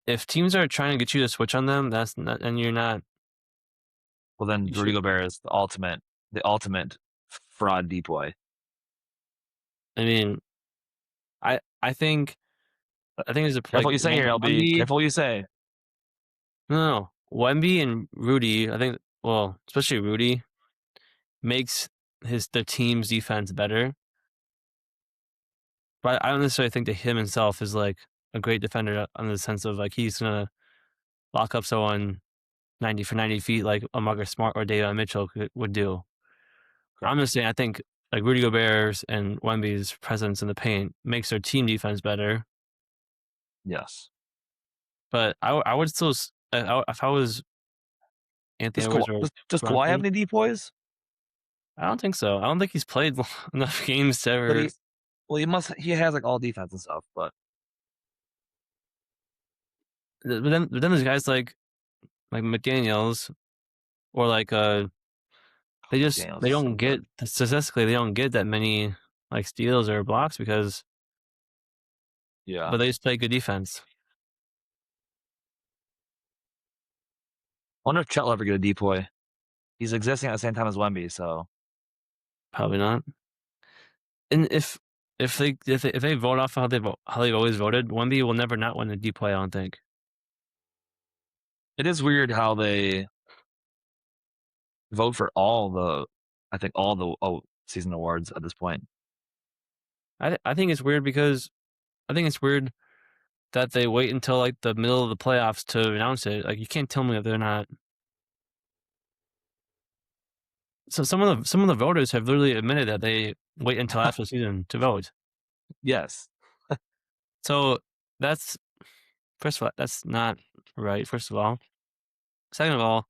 If teams are trying to get you to switch on them, that's not, and you're not, well then you Rudy should. Gobert is the ultimate fraud depoy. I mean, I think there's a Careful like what you say here, LB. Wemby. Careful what you say. No, Wemby and Rudy. I think, well, especially Rudy makes the team's defense better. But I don't necessarily think that him himself is like a great defender in the sense of like he's gonna lock up someone 90 feet like a Marcus Smart or Davion Mitchell would do. I'm Correct. just saying I think like Rudy Gobert's and Wemby's presence in the paint makes their team defense better. Yes. But I would still if I was Anthony Edwards or Does Kawhi have Brunson, any depoys? I don't think so. I don't think he's played enough games to But ever. he has like all defense and stuff, but But then there's guys like McDaniels or like they McDaniels is so don't good. get statistically they don't get that many like steals or blocks because Yeah. but they just play good defense. I wonder if Chet will ever get a depoy. He's existing at the same time as Wemby, so Probably not. And if they vote off how they've always voted, Wemby will never not win the D play. I don't think. it is weird how they vote for all the season awards at this point. I think it's weird because I think it's weird that they wait until like the middle of the playoffs to announce it. Like you can't tell me that they're not. So some of the voters have literally admitted that they wait until after the season to vote. Yes. So that's first of all, that's not right. First of all, second of all,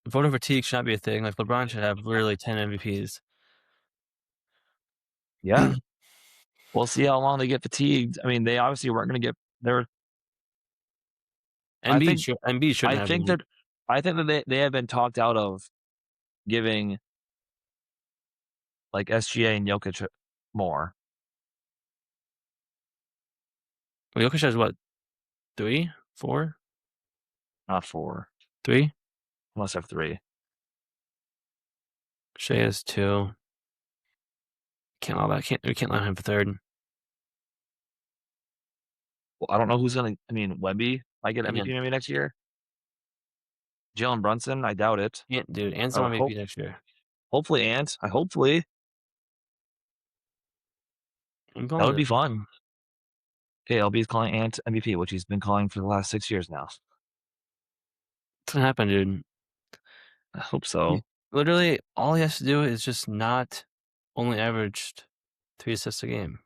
voter fatigue should not be a thing. Like LeBron should have literally 10 MVPs. Yeah. We'll see how long they get fatigued. I mean, they obviously weren't going to get there. I think Embiid I shouldn't have think one. that they have been talked out of giving like SGA and Jokic more. Well, Jokic has what, 3, 4, Not 4. 3. Must have 3. Shea has 2. Can't allow that. We can't let him have a third. Well, I don't know who's going to. I mean, Wemby might get MVP Again, maybe next year. Jalen Brunson, I doubt it. Dude, Ant's I on would MVP next year. hopefully Ant. I hopefully I'm that calling would it. be fun. Okay, LB is calling Ant MVP, which he's been calling for the last 6 years now. It's gonna happen, dude. I hope so. Literally, all he has to do is just not only averaged 3 assists a game.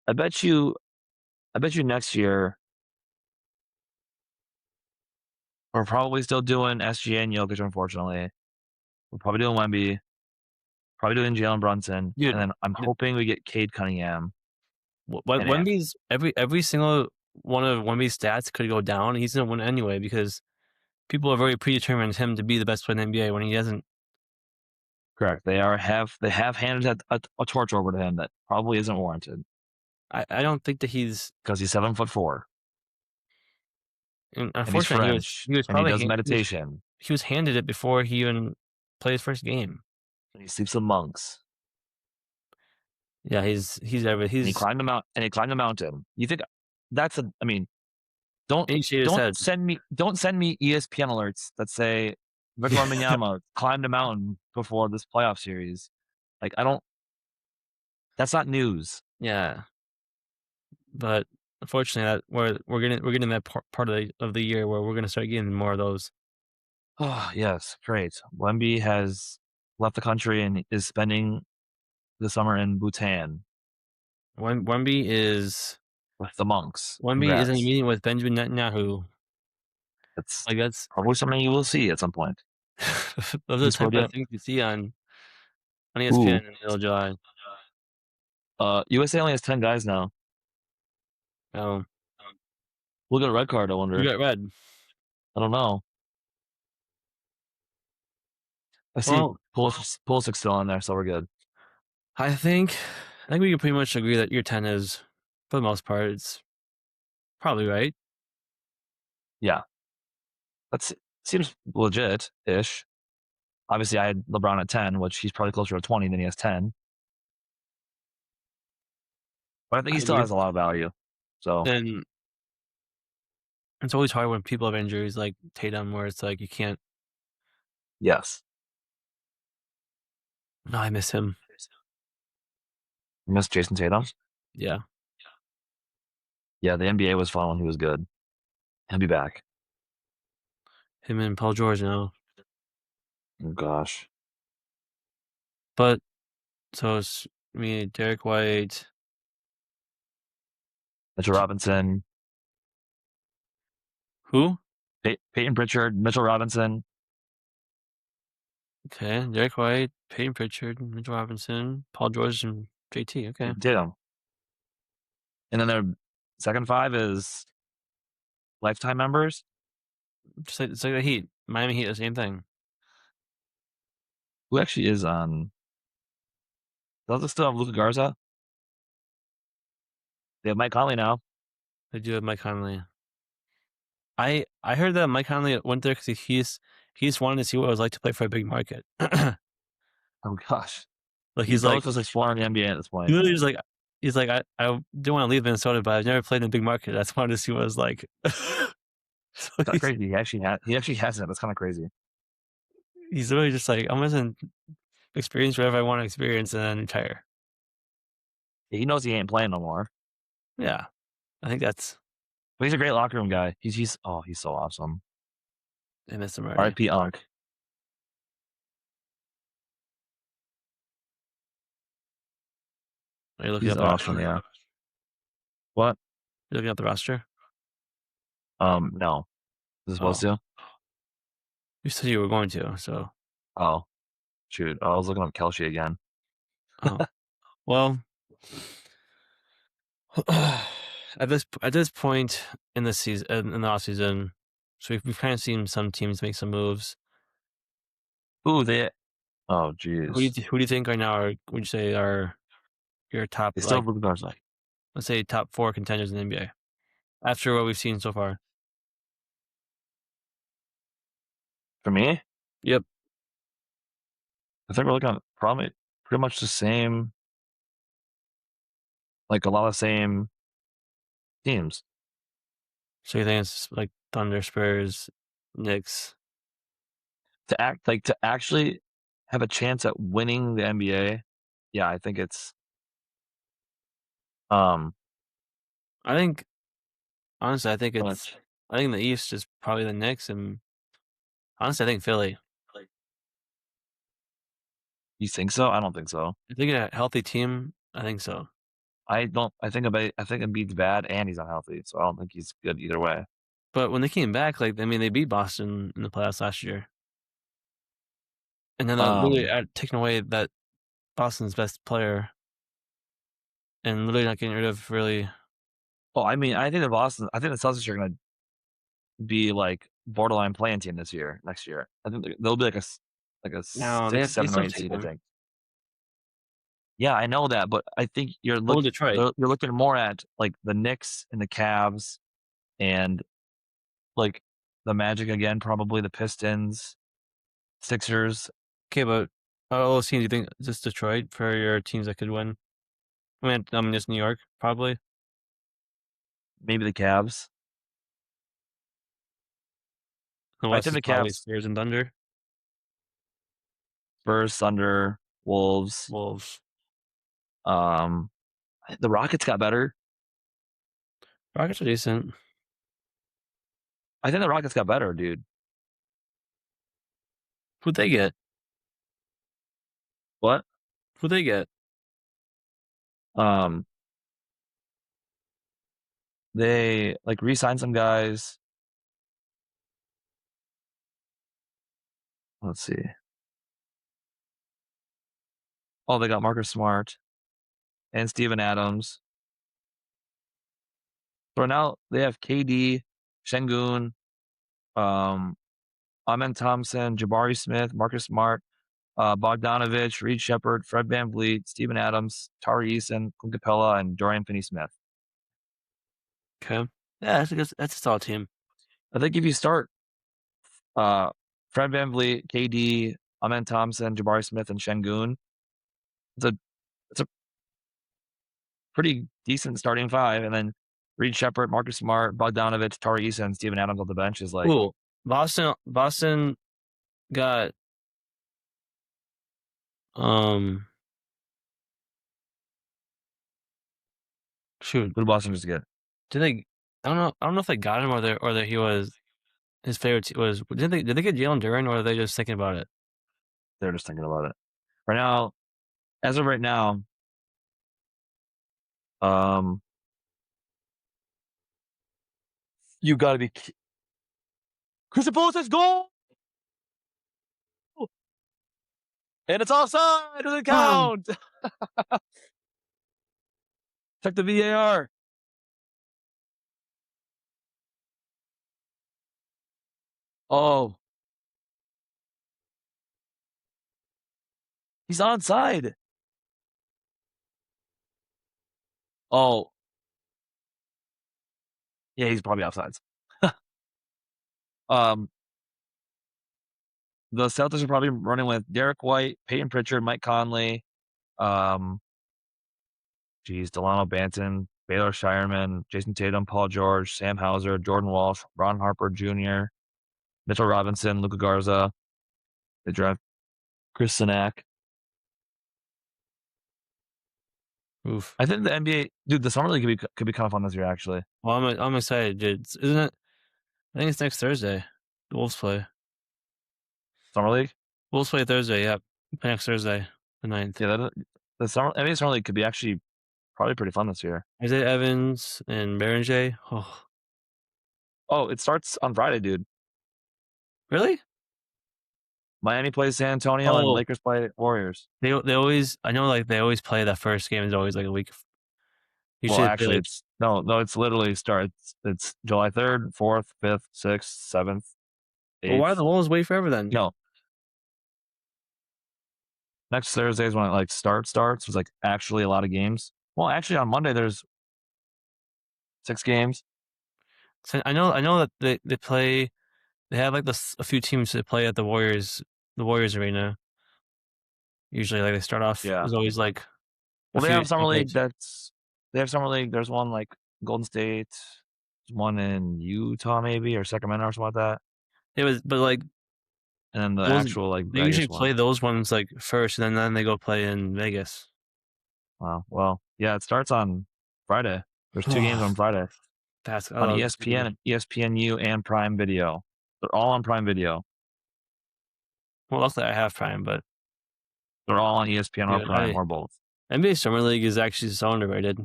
I bet you. I bet you next year we're probably still doing SGA and Jokic. Unfortunately, we're probably doing Wemby, probably doing Jalen Brunson, and Dude, then I'm hoping we get Cade Cunningham and Ant. Wemby's every single one of Wemby's stats could go down. He's gonna win anyway because people have already predetermined him to be the best player in the NBA when he hasn't. Correct. They have handed a torch over to him that probably isn't warranted I don't think that he's. because he's 7'4" And and he's unfortunately, French he was and he probably does meditation he was handed it before he even played his first game. and he sleeps with monks Yeah, and he he's climbed the mountain. You think that's a? I mean, don't he shaved his head. don't send me ESPN alerts that say Victor Wembanyama climbed a mountain before this playoff series. Like I don't. That's not news. Yeah, but unfortunately, that we're getting that part of the year where we're gonna start getting more of those. Oh yes, great. Wemby has left the country and is spending the summer in Bhutan with the monks. Wemby is in a Congrats. meeting with Benjamin Netanyahu. That's Like, that's probably something you will see at some point. those are the He's type of probably things you see on ESPN ooh. in the middle of July. USA only has 10 guys now. Oh, We'll get a red card, I you wonder. got red. I don't know. I see Well, Pulisic's still on there, so we're good. I think we can pretty much agree that year 10 is, for the most part, it's probably right. Yeah. That's seems legit-ish. Obviously, I had LeBron at 10, which he's probably closer to 20 than he has 10. But I think I he still agree. has a lot of value. So, And it's always hard when people have injuries like Tatum, where it's like you can't. yes. No, I miss him. You miss Jason Tatum? Yeah, Yeah, the NBA was fun when he was good. He'll be back. him and Paul George now. Oh, gosh. But so it's me, Derek White. Mitchell Robinson, Who? Peyton Pritchard, Mitchell Robinson, Okay, Derek White, Peyton Pritchard, Mitchell Robinson, Paul George, and JT. Okay, Tatum. And then their second five is lifetime members. just like it's like the Heat, Miami Heat, the same thing. Who actually is on? Does it still have Luka Garza? They have Mike Conley now. They do have Mike Conley. I heard that Mike Conley went there because he's wanted to see what it was like to play for a big market. Oh gosh, Like he's he's probably like supposed to explore in the NBA at this he point. literally just like he's like I didn't want to leave Minnesota, but I've never played in a big market. I just wanted to see what it was like. So It's kind of crazy. He actually has it. That's kind of crazy. he's literally just like I'm gonna experience whatever I want to experience and then retire. He knows he ain't playing no more. Yeah, I think that's But he's a great locker room guy. He's so awesome. I miss him already. R.I.P. Unk. Are you looking He's up the awesome. roster? Yeah. What? You looking up the roster? No. Is it supposed Oh, to? you said you were going to. So Oh, shoot. I was looking up Kelce again. oh well. At this point in the season in the off season, so we've kind of seen some teams make some moves. Ooh, oh, jeez. Who do you think right now are would you say are your top They still like have Luka Garza. let's say top four contenders in the NBA after what we've seen so far? For me, Yep. I think we're looking at probably pretty much the same, like a lot of same teams. So you think it's like Thunder, Spurs, Knicks? To actually have a chance at winning the NBA. Yeah, I think it's um I think honestly, but I think in the East is probably the Knicks, and honestly, I think Philly. you think so? I don't think so. I think a healthy team. I think so. I think Embiid's bad and he's unhealthy, so I don't think he's good either way. But when they came back, like I mean, they beat Boston in the playoffs last year, and then literally Um taking away that Boston's best player and literally not getting rid of really. well, I mean, I think the Celtics are gonna be like borderline playing team next year. I think they'll be like a Now six, they seven, or still have eight seed, I Tatum. think. Yeah, I know that, but I think Oh, Detroit. you're looking more at like the Knicks and the Cavs and like the Magic again, probably the Pistons, Sixers, Okay, but all those teams, you think just Detroit for your teams that could win? I mean, just New York probably. maybe the Cavs. The I West think is the probably Cavs, Spurs and Thunder, Spurs, Thunder, Wolves. Wolves. Um, the Rockets got better. Rockets are decent. I think the Rockets got better, dude. Who'd they get? Who they get? Um, they like re-signed some guys. Let's see. Oh, they got Marcus Smart and Steven Adams. So now they have KD, Şengün, um, Amen Thompson, Jabari Smith, Marcus Smart, Bogdanovich, Reed Shepard, Fred VanVleet, Steven Adams, Tari Eason, Clint Capella, and Dorian Finney-Smith. Okay. Yeah, that's a solid team. I think if you start Fred VanVleet, KD, Amen Thompson, Jabari Smith, and Şengün, it's a pretty decent starting five. And then Reed Shepard, Marcus Smart, Bogdanovich, Tari Eason, and Steven Adams on the bench is like Ooh, Boston got um shoot. who did Boston just get? Did they? I don't know if they got him or that he was his favorite was. Did they get Jalen Duren or are they just thinking about it? They're just thinking about it right now. As of right now, um, you got to be Chris Paul says goal, and it's offside. It doesn't Um, count. Check the VAR. Oh, he's onside. Oh, yeah, he's probably offsides. um, the Celtics are probably running with Derek White, Peyton Pritchard, Mike Conley, um, Delano Banton, Baylor Shireman, Jason Tatum, Paul George, Sam Hauser, Jordan Walsh, Ron Harper Jr., Mitchell Robinson, Luka Garza. They draft Chris Sinak. oof. I think the NBA, dude, the summer league could be kind of fun this year. Actually, Well, I'm excited, dude. Isn't it? I think it's next Thursday. The Wolves play. summer league. Wolves play Thursday. Yep, play next Thursday, the 9th. Yeah, the summer NBA summer league could be actually probably pretty fun this year. Isaiah Evans and Berenger. Oh, Oh, it starts on Friday, dude. really? Miami plays San Antonio and Oh, Lakers play Warriors. they always. I know, like they always play that first game is always like a week. Well, Usually they play actually, like. it's no, it's literally starts. It's July 3rd, 4th, 5th, 6th, 7th, Well, why do 8th. the Wolves wait forever then? No, next Thursday is when it like starts. There's like actually a lot of games. Well, actually, on Monday there's 6 games. So I know that they play. They have like a few teams that play at the Warriors arena. Usually, like they start off. Yeah. There's always like a Well, they few have summer league. teammates. They have summer league. There's one like Golden State. There's one in Utah maybe or Sacramento or something like that. It was, but like And then the those, actual like they usually Vegas play one. those ones like first, and then they go play in Vegas. Wow. Well, yeah, it starts on Friday. There's 2 games on Oh, Friday I on love ESPN, ESPNU, and Prime Video. They're all on Prime Video. well, luckily I have Prime, but They're all on ESPN or dude, Prime or both. NBA Summer League is actually so underrated.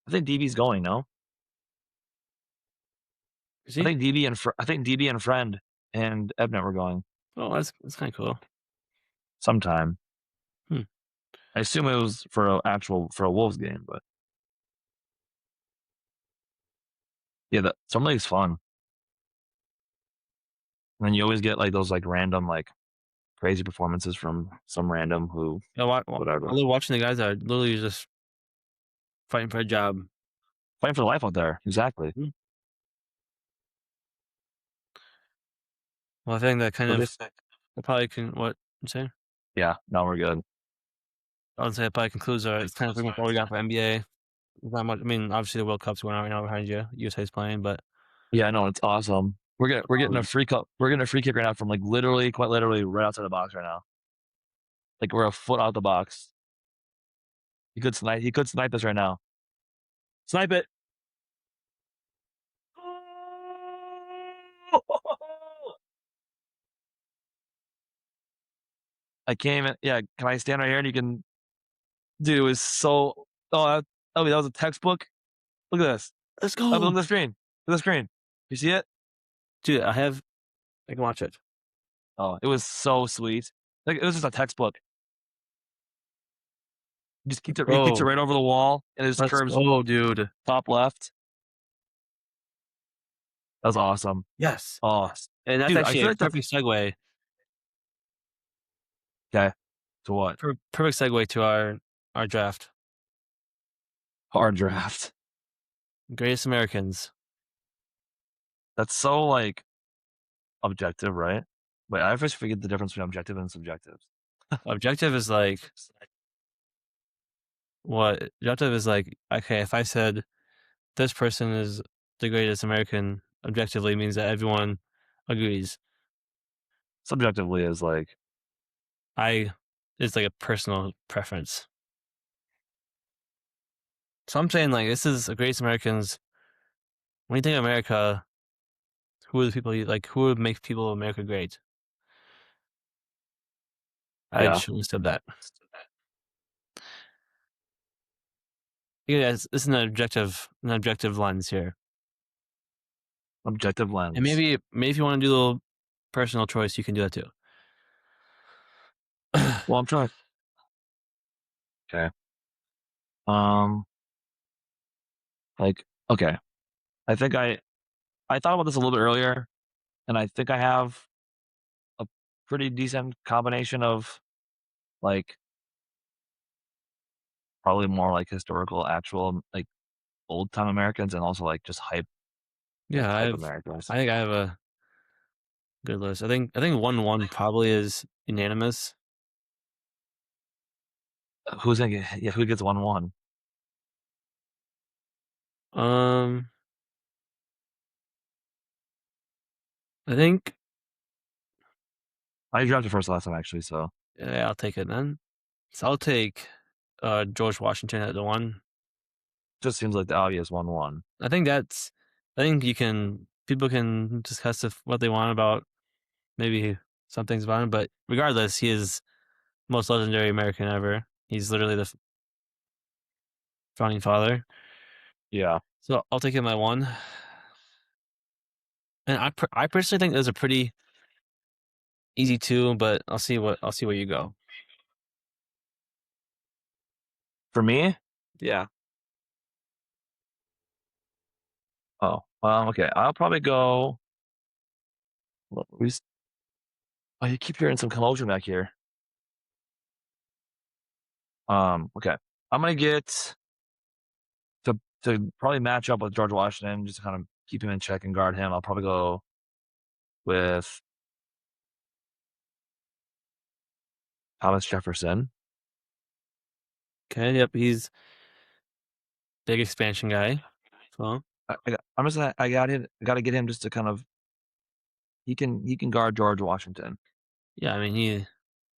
I think DB's going. No, Is he? I think DB and Friend and Ebnet were going Oh, that's kind of cool. sometime. Hmm. I assume it was for a Wolves game, but yeah, the Summer League's fun. And then you always get like those like random like crazy performances from some random who Yeah, I whatever love watching the guys that are literally just fighting for a job. fighting for life out there. Exactly. Hmm. Well, I think that kind So of this, that probably can what I'm saying. yeah, no, we're good. I would say that probably concludes our. It's kind of pretty much all we got for NBA. Not much. I mean, obviously the World Cup's going on right now behind you. USA's playing, but Yeah, no, it's awesome. We're getting a um, free cup. We're getting a free kick right now from like literally, quite literally, right outside the box right now. Like we're a foot out the box. He could snipe. He could snipe this right now. Snipe it. I came in. Yeah, can I stand right here and you can? Dude, it was so. Oh, that was a textbook. Look at this. Let's Oh, look go, at the screen. Look at the screen. You see it? dude. I can watch it. Oh, it was so sweet. Like it was just a textbook. He keeps it Bro, right over the wall and it just let's curves go, dude. top left. That was awesome. Yes, Oh, and that's dude, I actually feel a like the perfect segue. okay. To what? Perfect segue to our draft. Hard draft. Greatest Americans. That's so like objective, right? Wait, I always forget the difference between objective and subjective. Objective is like what? Objective is like okay. If I said this person is the greatest American, objectively means that everyone agrees. Subjectively is like, I It's like a personal preference. So I'm saying like this is the greatest Americans. When you think of America, who are the people you like? Who would make people of America great? I yeah, just listed that. Yeah, this is an objective lens here. objective And lens. maybe if you want to do a little personal choice, you can do that too. Well, I'm trying. Okay. Um, like, okay. I think I thought about this a little bit earlier, and I think I have a pretty decent combination of like probably more like historical, actual like old time Americans, and also like just Yeah, hype Americans. I think I have a good list. I think 1-1 probably is unanimous. Who's gonna get? Yeah, who gets 1-1? Um, I think I drafted first last time actually, so yeah, I'll take it then. So I'll take George Washington at the one. just seems like the obvious 1-1. I think that's I think you can people can discuss what they want about maybe some things about him, but regardless, he is most legendary American ever. He's literally the founding father. Yeah, So I'll take him at one. And I personally think there's a pretty easy two, but I'll see where you go. for me. Yeah. Oh, okay. I'll probably go. Well, oh, you keep hearing some commotion back here. Okay. I'm gonna get to probably match up with George Washington, just to kind of keep him in check and guard him. I'll probably go with Thomas Jefferson. Okay. Yep. He's big expansion guy. So I got it. I got to get him just to kind of he can guard George Washington. yeah, I mean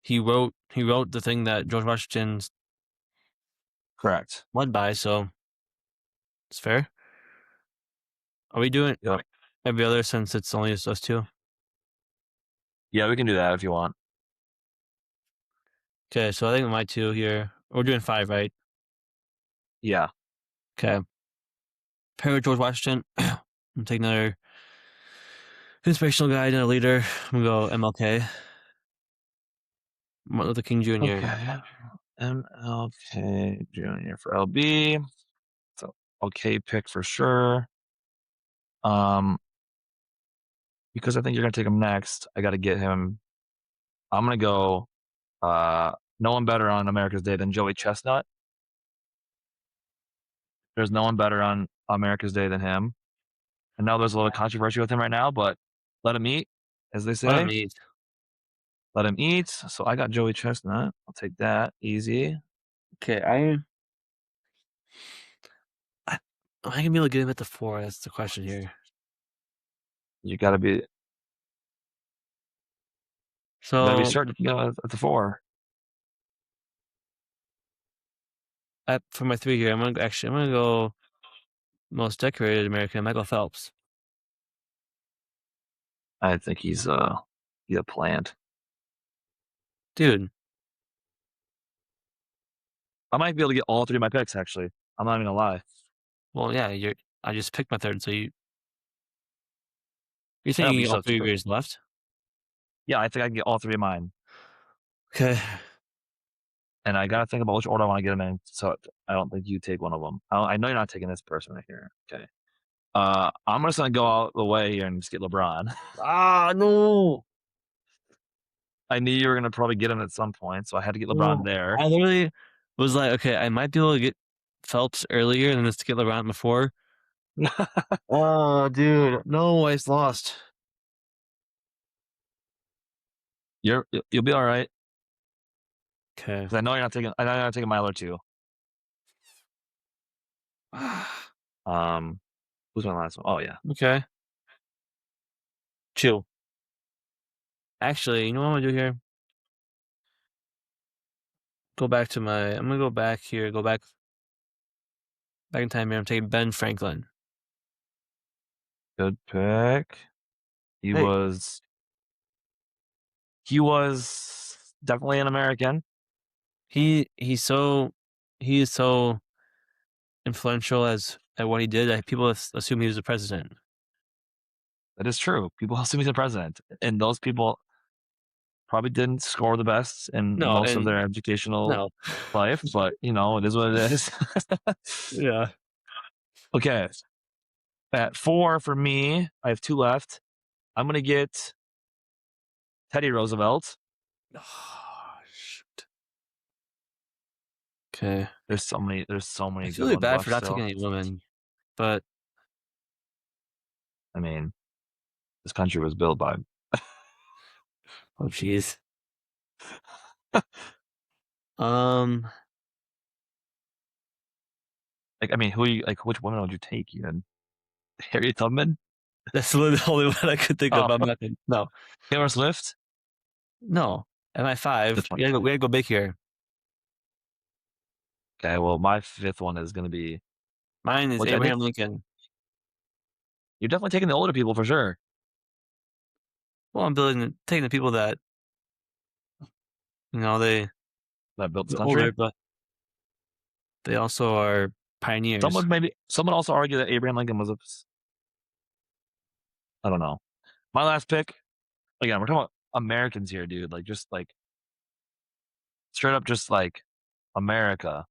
he wrote the thing that George Washington's Correct. led by, so it's fair. Are we doing Yep. every other since it's only just us two? Yeah, we can do that if you want. Okay, so I think my two here. We're doing five, right? Yeah. Okay. Pair with George Washington. I'm taking another inspirational guy and a leader. I'm gonna go MLK. Martin Luther King Jr. Okay. MLK Jr. for LB. So okay pick for sure. Um, because I think you're gonna take him next. I got to get him. I'm gonna go. No one better on America's Day than Joey Chestnut. There's no one better on America's Day than him. I know there's a little controversy with him right now, but let him eat, as they Let him say. eat. Let him eat. So I got Joey Chestnut. I'll take that. Easy. Okay, I I can be able to get him at the four. That's the question here. You gotta be So certain at the 4. for my three here, I'm gonna go most decorated American, Michael Phelps. I think he's a plant. Dude, I might be able to get all 3 of my picks, actually. I'm not even gonna lie. Well, yeah, I just picked my third, so you're I know, but thinking you all still have 3 of 2. yours left? Yeah, I think I can get all 3 of mine, Okay. and I gotta think about which order I wanna get them in, so I don't think you take one of them. I know you're not taking this person right here. Okay. I'm just gonna go out the way here and just get LeBron. Ah, no. I knew you were gonna probably get him at some point, so I had to get LeBron No. there. I literally was like, "Okay, I might be able to get Phelps earlier than this to get LeBron before." Oh, dude. No, I just lost. You'll be alright, Okay. 'cause I know you're not taking my other 2. Um, who's my last one? Oh, yeah. Okay. Chill. Actually, you know what I'm gonna do here? I'm gonna go back here, back in time here. I'm taking Ben Franklin. Good pick. He Hey, was he was definitely an American. he's so he is so influential as at what he did that people assume he was the president. That is true. People assume he's the president, and those people probably didn't score the best in No, most of and their educational no. life, but, it is what it is. Yeah. Okay, at 4 for me, I have 2 left. I'm gonna get Teddy Roosevelt. Oh, shoot. Okay. There's so many I feel good really ones bad left for not taking still. any women, but I mean, this country was built by oh, jeez. Um, like, I mean, which women would you take even? Harriet Tubman? that's literally the only one I could think of. Oh, I'm not gonna no. Taylor Swift? No. At my That's 5, fine. we gotta go big here. Okay, well, my 5th one is gonna be Mine is which I think Abraham Lincoln. you're definitely taking the older people for sure Well, I'm taking the people that, that built this they're older, country. but they also are pioneers. Some would also argue that Abraham Lincoln was a I don't know. My last pick, again, we're talking about Americans here, dude, like, just, like, straight up just, like, America.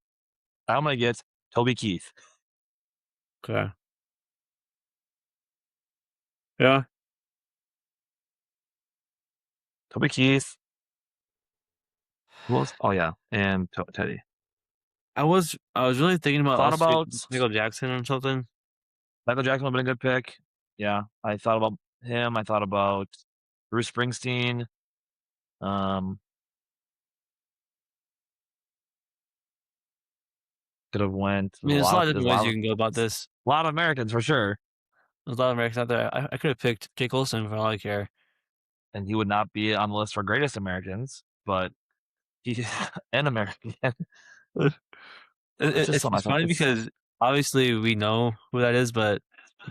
I'm gonna get Toby Keith. Okay. Yeah. Toby Keith. Who else? Oh, yeah, and Teddy. I was really thinking about Thought also about Michael Jackson or something. Michael Jackson would've been a good pick. Yeah, I thought about him. I thought about Bruce Springsteen. Um, could have went I mean, there's a lot of different ways you can go about this. a lot of Americans for sure, There's a lot of Americans out there. I could have picked Jake Olsen for all I care. and he would not be on the list for greatest Americans, but he an American. It's just something I It's thought funny it's because obviously we know who that is, but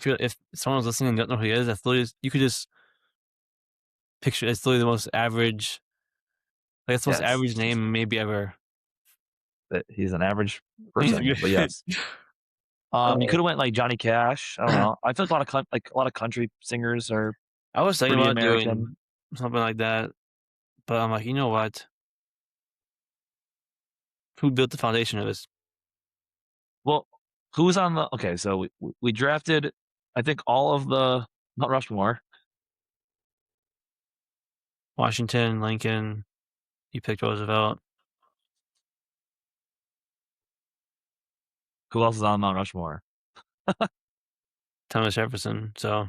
if someone's listening and don't know who he is, that's literally you could just picture it's literally the most average, like it's the most yes, average name maybe ever. that he's an average He's person, but good. yes. You could have went like Johnny Cash. I don't know. I feel like a lot of country singers are I was thinking pretty about American. doing something like that, but I'm like, you know what? Who built the foundation of this? Well, who's on the okay? So we drafted, I think all of the Mount Rushmore. Washington, Lincoln. You picked Roosevelt, Who else is on Mount Rushmore? Thomas Jefferson. So,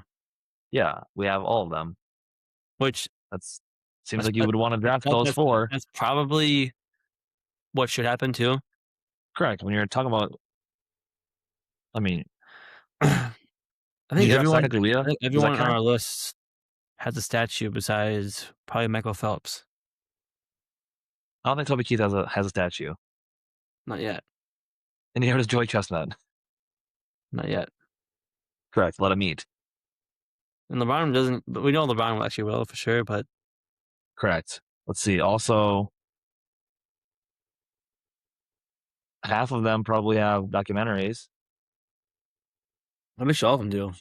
Yeah, we have all of them. which That's seems that's like you would want to draft that, those that's four. that's probably what should happen too. Correct. When you're talking about, I mean, I did you think draft everyone, second Leah? I think Does that everyone on count? our list has a statue besides probably Michael Phelps. I don't think Toby Keith has a statue. Not yet. And neither does Joey Chestnut. Not yet. Correct. Let him eat. And LeBron doesn't. But we know LeBron will actually will for sure. But Correct. Let's see. Also, half of them probably have documentaries. I wish all of them do.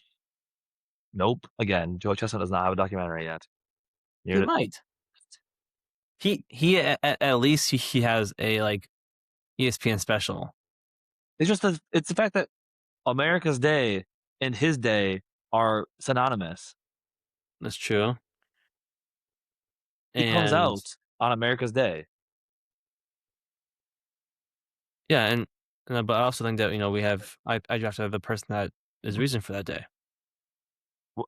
Nope. Again, Joe Chestnut does not have a documentary yet. He You're, might. He at least he has a like ESPN special. it's the fact that America's Day and his day are synonymous. That's true. He comes And out on America's Day. yeah, and but I also think that we have I drafted the person that is the reason for that day.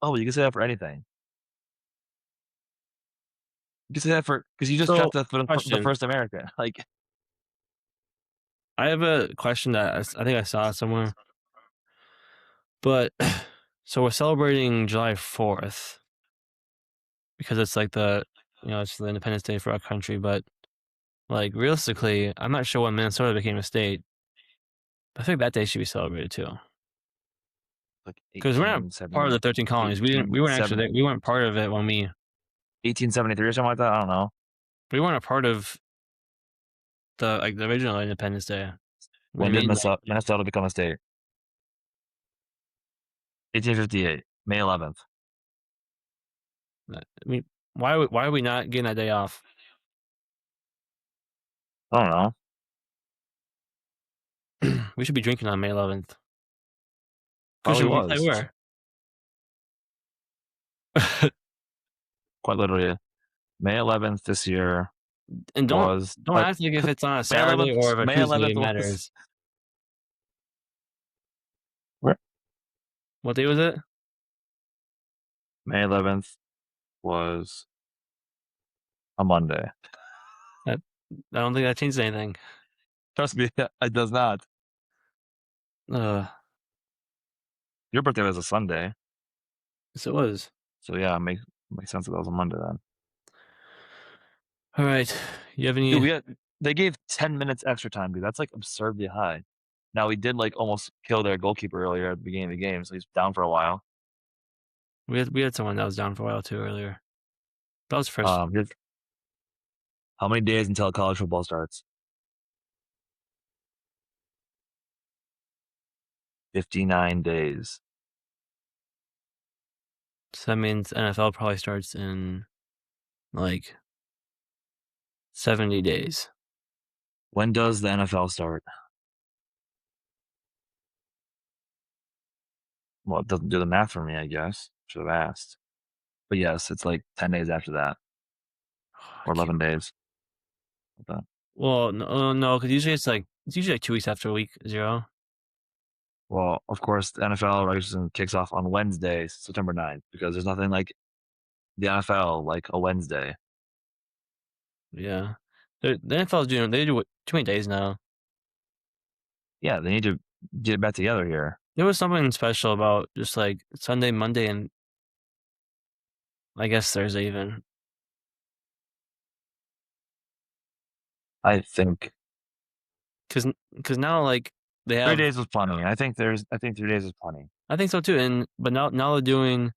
Oh, you can say that for anything. You can say that for because you just So drafted the question. first American. Like, I have a question that I think I saw somewhere. But so we're celebrating July 4th because it's like it's the Independence Day for our country, but like realistically, I'm not sure when Minnesota became a state. But I think that day should be celebrated too. like Because we're not part of the 13 colonies. We weren't actually there. We weren't part of it when 1873 or something like that. I don't know. we weren't a part of the original Independence Day. What do When you did mean? Like, Minnesota become a state? 1858, May 11th. I mean, why are we not getting that day off? I don't know. We should be drinking on May 11th. Probably Christian, will you play was where? quite literally May 11th this year And was don't ask like if it's on a May Saturday 11th. or if a May Tuesday 11th was matters. where? What day was it? May 11th was a Monday. That I don't think that changed anything. Trust me, it does not. Uh, Your birthday was a Sunday, yes, it was. so yeah, makes sense that that was a Monday then. All right. You have Dude, any? they gave 10 minutes extra time, dude. That's like absurdly high. Now we did like almost kill their goalkeeper earlier at the beginning of the game, so he's down for a while. We had someone that was down for a while too earlier. That was first. Here's how many days until college football starts? 59 days. So that means NFL probably starts in like 70 days. When does the NFL start? Well, it doesn't do the math for me, I guess. Should have asked. But yes, it's like 10 days after that, I or can't- 11 days. Okay. Well, no, because usually it's usually like 2 weeks after week 0. Well, of course, the NFL regular season kicks off on Wednesday, September 9th, because there's nothing like the NFL like a Wednesday. Yeah, the NFL is doing they do it too many days now. Yeah, they need to get it back together here. There was something special about just like Sunday, Monday, and I guess Thursday even. I think Because now like they 3 have. days was plenty. I think 3 days is plenty. I think so too. But now they're doing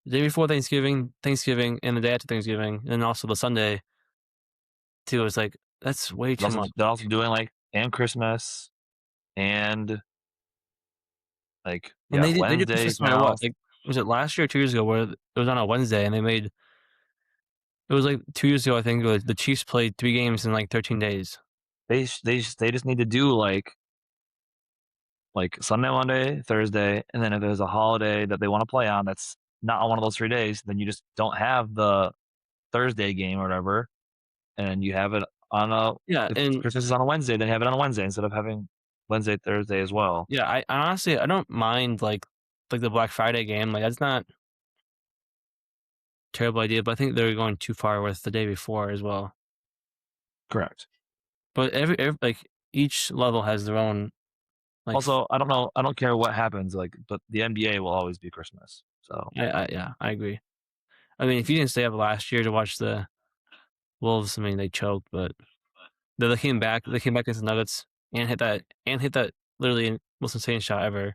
the day before Thanksgiving, and the day after Thanksgiving, and also the Sunday too. It's like that's way too much. They're also doing like and Christmas and like And yeah, they did this Wednesdays no matter now. what. Like was it last year or 2 years ago where it was on a Wednesday and they made it was like 2 years ago I think the Chiefs played 3 games in like 13 days. They just need to do like Sunday, Monday, Thursday, and then if there's a holiday that they want to play on that's not on one of those 3 days, then you just don't have the Thursday game or whatever, and you have it on a Yeah, if and Christmas is on a Wednesday, then have it on a Wednesday instead of having Wednesday, Thursday as well. yeah, I honestly I don't mind like the Black Friday game. Like that's not a terrible idea, but I think they're going too far with the day before as well. Correct. But every like each level has their own like Also, I don't know. I don't care what happens. Like, but the NBA will always be Christmas. So yeah, I agree. I mean, if you didn't stay up last year to watch the Wolves, I mean, they choked, but they came back. They came back against the Nuggets and hit that literally most insane shot ever.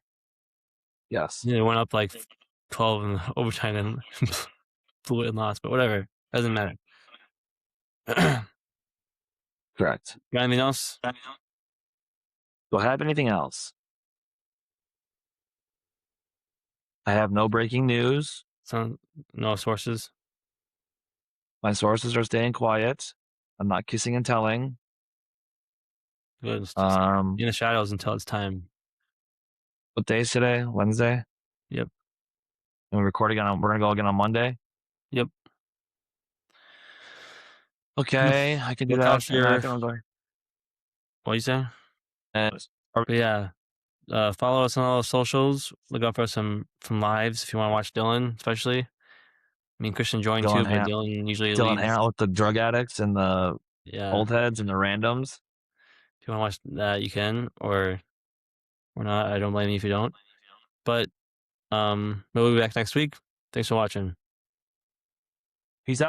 yes, They went up like 12 in overtime and blew it and lost, but whatever, doesn't matter. Got correct. anything else? Do I have anything else? I have no breaking news. Some no sources. My sources are staying quiet. I'm not kissing and telling. Good. Just be Um, in the shadows until it's time. what day is today? Wednesday? Yep. And we're recording on. We're gonna go again on Monday. Yep. Look Okay, I can do look out that, and I for can go. what you say? And or But yeah, follow us on all the socials. Look out for some from lives if you want to watch Dylan, especially. Me and Christian join Dylan too, but hang Dylan usually Dylan hang leads. out with the drug addicts and the Yeah, old heads and the randoms. if you want to watch that, you can, or not. I don't blame you if you don't. But we'll be back next week. Thanks for watching. Peace out.